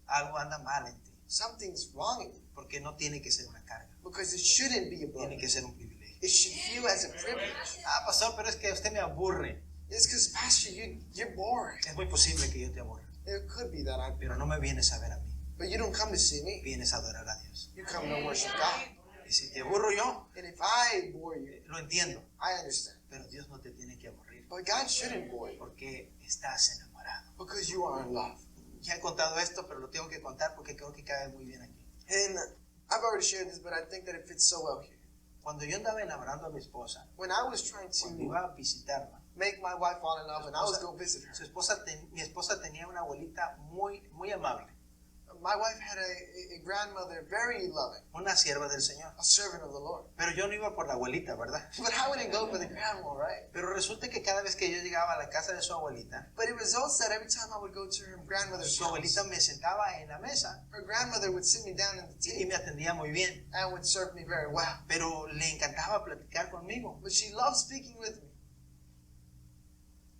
Algo anda mal en ti, Something's wrong in you porque no tiene que ser una carga, because it shouldn't be a tiene burden. que ser un privilegio. It should feel as a privilege. Ah, pastor, pero es que usted me aburre. It's because, Pastor, you're boring. Es muy posible que yo te aburra, It could be that pero no me vienes a ver a mí, but you don't come to see me. vienes a adorar a Dios. You come to worship God. Y si te aburro yo, And if I bore you, lo entiendo, I understand. pero Dios no te tiene que aburrir, But God shouldn't bore you porque estás enamorado. because you are in love. Ya he contado esto, pero lo tengo que contar porque creo que cabe muy bien aquí. And I've already shared this, but I think that it fits so well here. Cuando yo andaba enamorando a mi esposa, When I was trying cuando to iba a visitarla, make my wife fall in love and I was going to visit her, mi esposa tenía una abuelita muy amable, my wife had a grandmother very loving, una sierva del Señor. a servant of the Lord. Pero yo no iba por la abuelita, ¿verdad? But I wouldn't go for the grandma, right? Pero resulta que cada vez que yo llegaba a la casa de su abuelita, But it results that every time I would go to her grandmother's su house, abuelita me sentaba en la mesa her grandmother would sit me down at the y table me atendía muy bien. and would serve me very well. Pero le encantaba platicar conmigo. But she loved speaking with me.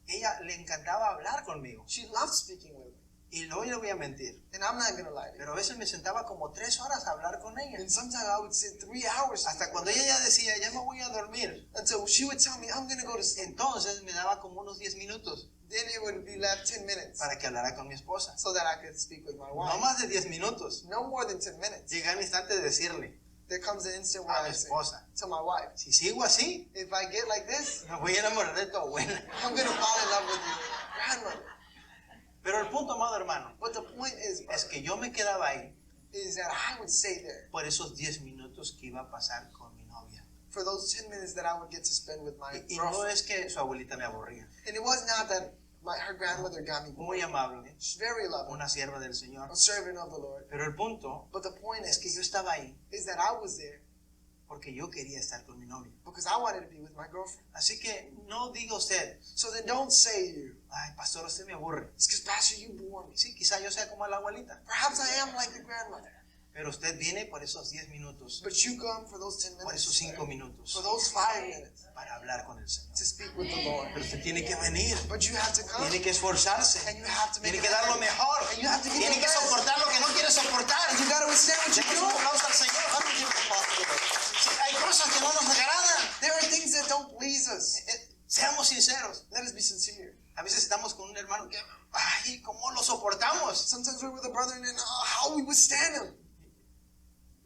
Ella le encantaba hablar conmigo. She loved speaking with me. Y no le voy a mentir, And I'm not going to lie to you. pero a veces me sentaba como 3 horas a hablar con ella. And sometimes I would sit 3 hours Hasta cuando ella ya decía, ya me voy a dormir. until she would tell me, I'm going to go to sleep. Entonces me daba como unos 10 minutos Then it would be left 10 minutes para que hablara con mi esposa. so that I could speak with my No wife. más de 10 minutos. No more than 10 minutes. Llega el instante de decirle There comes an instant where a mi I say esposa, to my wife, si sigo así, if I get like this, me voy a enamorar de tu abuela. I'm going to fall in love with your grandmother. Pero el punto, amado hermano, But the point es que yo me quedaba ahí is that I would stay there por esos 10 minutos que iba a pasar con mi novia. for those 10 minutes that I would get to spend with my Y no girlfriend. es que su abuelita me aburría. And it was not that her grandmother got me bored. Muy amable, She's very loving, una sierva del Señor. a servant of the Lord. Pero el punto But the point es que yo is estaba ahí that I was there porque yo quería estar con mi novia. because I wanted to be with my girlfriend. Así que no diga usted, So then don't say you, ay, pastor, usted me aburre. it's because Pastor, you bore me. Sí, quizá yo sea como la abuelita, Perhaps I am like the grandmother. pero usted viene por esos 10 minutos, But you come for those 10 por esos minutes, 5 minutos, for those 5 minutes para hablar con el Señor. to speak with the Lord. Pero usted tiene que venir, But you have to come tiene que esforzarse, and you have to make tiene it que dar lo happen. mejor, And you have to give tiene your que best. soportar lo que no quiere soportar. You got to withstand what you Demos do. un aplauso al Señor. Let me give a applause to the Lord. Sí, hay cosas que no nos agradan. There are things that don't please us. Seamos sinceros. Let us be sincere. A veces estamos con un hermano que, ay, ¿cómo lo soportamos? Sometimes we're with a brother and then, how we withstand him.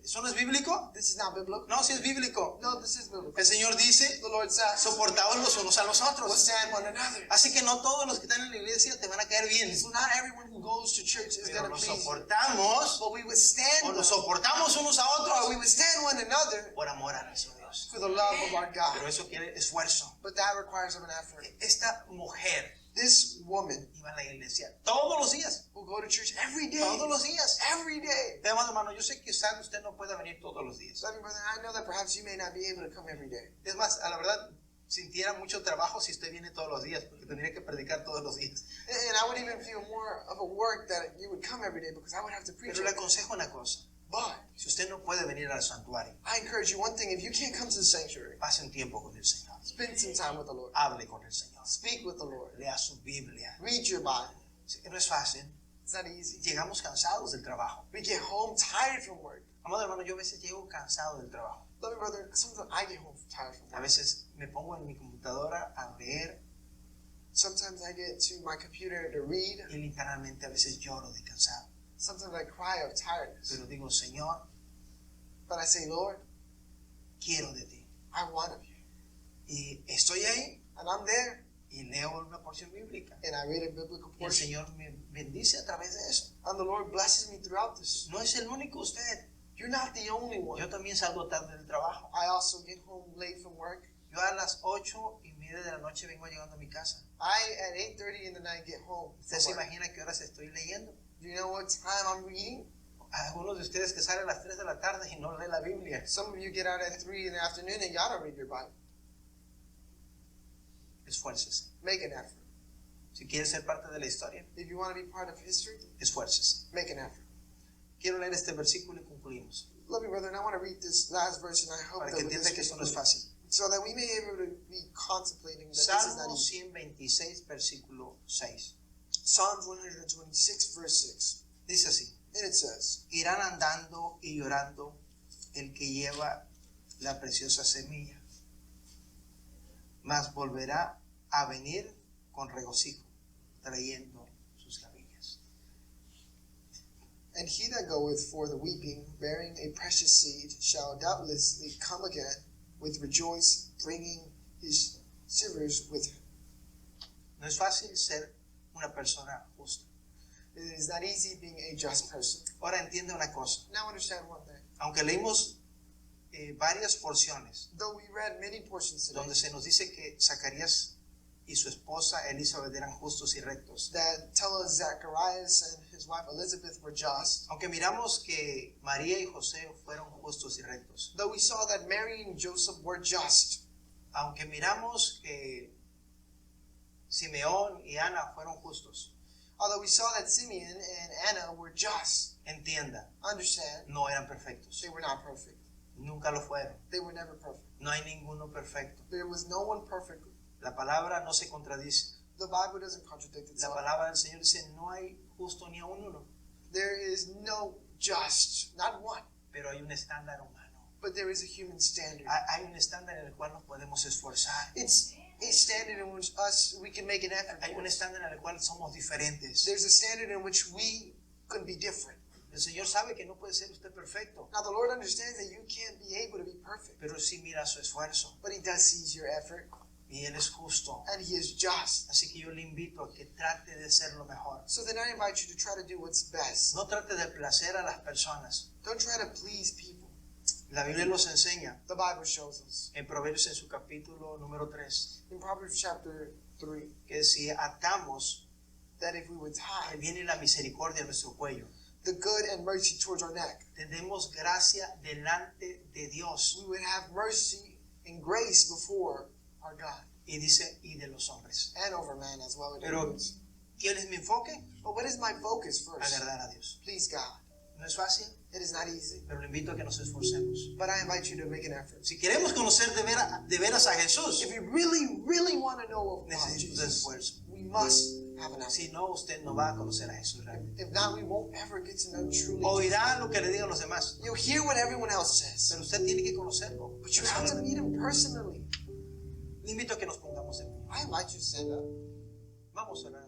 ¿Eso no es bíblico? This is not biblical. No, sí es bíblico. No, this is biblical. El Señor dice, The Lord says, soportaos los unos a los otros. withstand one another. Así que no todos los que están en la iglesia te van a caer bien. So not everyone who goes to church is Pero going to los please you. soportamos, But we withstand o nos them. soportamos unos a Or we otros withstand one another por amor a nuestro Dios. for the love of our God. Pero eso quiere esfuerzo. But that requires of an effort. Esta mujer This woman iba a la iglesia todos los días. will go to church every day. Todos los días. Every day. Amado hermano, yo sé que quizás usted no pueda venir todos los días. So, brother, I know that perhaps you may not be able to come every day. Es más, a la verdad, sintiera mucho trabajo si usted viene todos los días, porque tendría que predicar todos los días. And I would even feel more of a work that you would come every day because I would have to preach. Pero le aconsejo una cosa. But Si usted no puede venir al santuario, I encourage you one thing: if you can't come to the sanctuary, pasen tiempo con el Señor. spend some time with the Lord. Hable con el Señor. Speak with the Lord. Lea su Biblia. Read your Bible. Sí, no es fácil. It's not easy. Llegamos cansados del trabajo. We get home tired from work. Amado hermano, yo a veces llego cansado del trabajo. Love me, brother. Sometimes I get home tired from A work. veces me pongo en mi computadora a leer Sometimes I get to my computer to read. y literalmente a veces lloro de cansado. Sometimes I cry of tiredness. Pero digo, Señor, But I say, Lord, quiero de ti. I want of you. Y estoy ahí And I'm there. y leo una porción bíblica. And I read a biblical Y el portion. Señor me bendice a través de eso. And the Lord blesses me throughout this. No es el único usted. You're not the only one. Yo también salgo tarde del trabajo. I also get home late from work. Yo a las 8:30 de la noche vengo llegando a mi casa. I, at 8:30 in the night, get home. ¿Usted se imagina qué horas estoy leyendo? Do you know what time I'm reading? Algunos de ustedes que salen a las 3 de la tarde y no leen la Biblia. Some of you get out at 3 in the afternoon and y'all don't read your Bible. Esfuércese. Make an effort. Si quiere ser parte de la historia, If you want to be part of history, esfuércese. make an effort. Quiero leer este versículo y concluimos. Love me, brother, and I want to read this last verse, and I hope Para that que with entienda this que eso no es conclude. fácil. So that we may be able to be contemplating that this is not Salmo easy. 126, versículo 6. Psalms 126, verse 6. Dice así. And it says, Irán andando y llorando el que lleva la preciosa semilla, mas volverá a venir con regocijo, trayendo sus gavillas. And he that goeth for the weeping, bearing a precious seed, shall doubtlessly come again with rejoice, bringing his shivers with him. No es fácil ser una persona justa. It is not easy being a just person. Ahora entiende una cosa. Now understand one thing. Aunque leímos varias porciones Though we read many portions today donde se nos dice que Zacarías y su esposa Elizabeth eran justos y rectos, that tell us Zacharias and his wife Elizabeth were just, aunque miramos que María y José fueron justos y rectos, though we saw that Mary and Joseph were just, aunque miramos que Simeón y Ana fueron justos, although we saw that Simeon and Anna were just, entienda, understand, no eran perfectos. they were not perfect. Nunca lo fueron. They were never perfect. No hay ninguno perfecto. There was no one perfect. La palabra no se contradice. The Bible doesn't contradict La itself. palabra del Señor dice, no hay justo ni aun uno, There is no just, not one, pero hay un estándar humano. but there is a human standard. Hay un estándar en el cual nos podemos esforzar. It's a standard in which we can make an effort. Hay un estándar en el cual somos diferentes. There's a standard in which we can be different. El Señor sabe que no puede ser usted perfecto, Now the Lord understands that you can't be able to be perfect, pero sí mira su esfuerzo but He does see your effort, y Él es justo. and He is just. Así que yo le invito a que trate de ser lo mejor. So then I invite you to try to do what's best. No trate de placer a las personas. Don't try to please people. La Biblia nos enseña The Bible shows us en Proverbios en su capítulo número 3 in Proverbs chapter 3 que si atamos that if we would tie el bien y la misericordia a nuestro cuello, the good and mercy towards our neck, tenemos gracia delante de Dios. we would have mercy and grace before our God Y dice, y de los hombres. and over man as well. Pero, ¿quién es mi enfoque? But what is my focus first? Agradar a Dios. Please God. No es fácil, It is not easy, pero le invito a que nos esforcemos. but I invite you to make an effort. Si queremos conocer de veras a Jesús, If we really want to know about necesitamos Jesus, esfuerzo. we must have an effort. Si no, usted no va a conocer a Jesús realmente. If not, we won't ever get to know truly. Oirá lo que le digan los demás, You'll hear what everyone else says, pero usted tiene que conocerlo. but you have to meet Him personally. Le invito a que nos pongamos en pie. I invite you to stand up. Vamos a orar.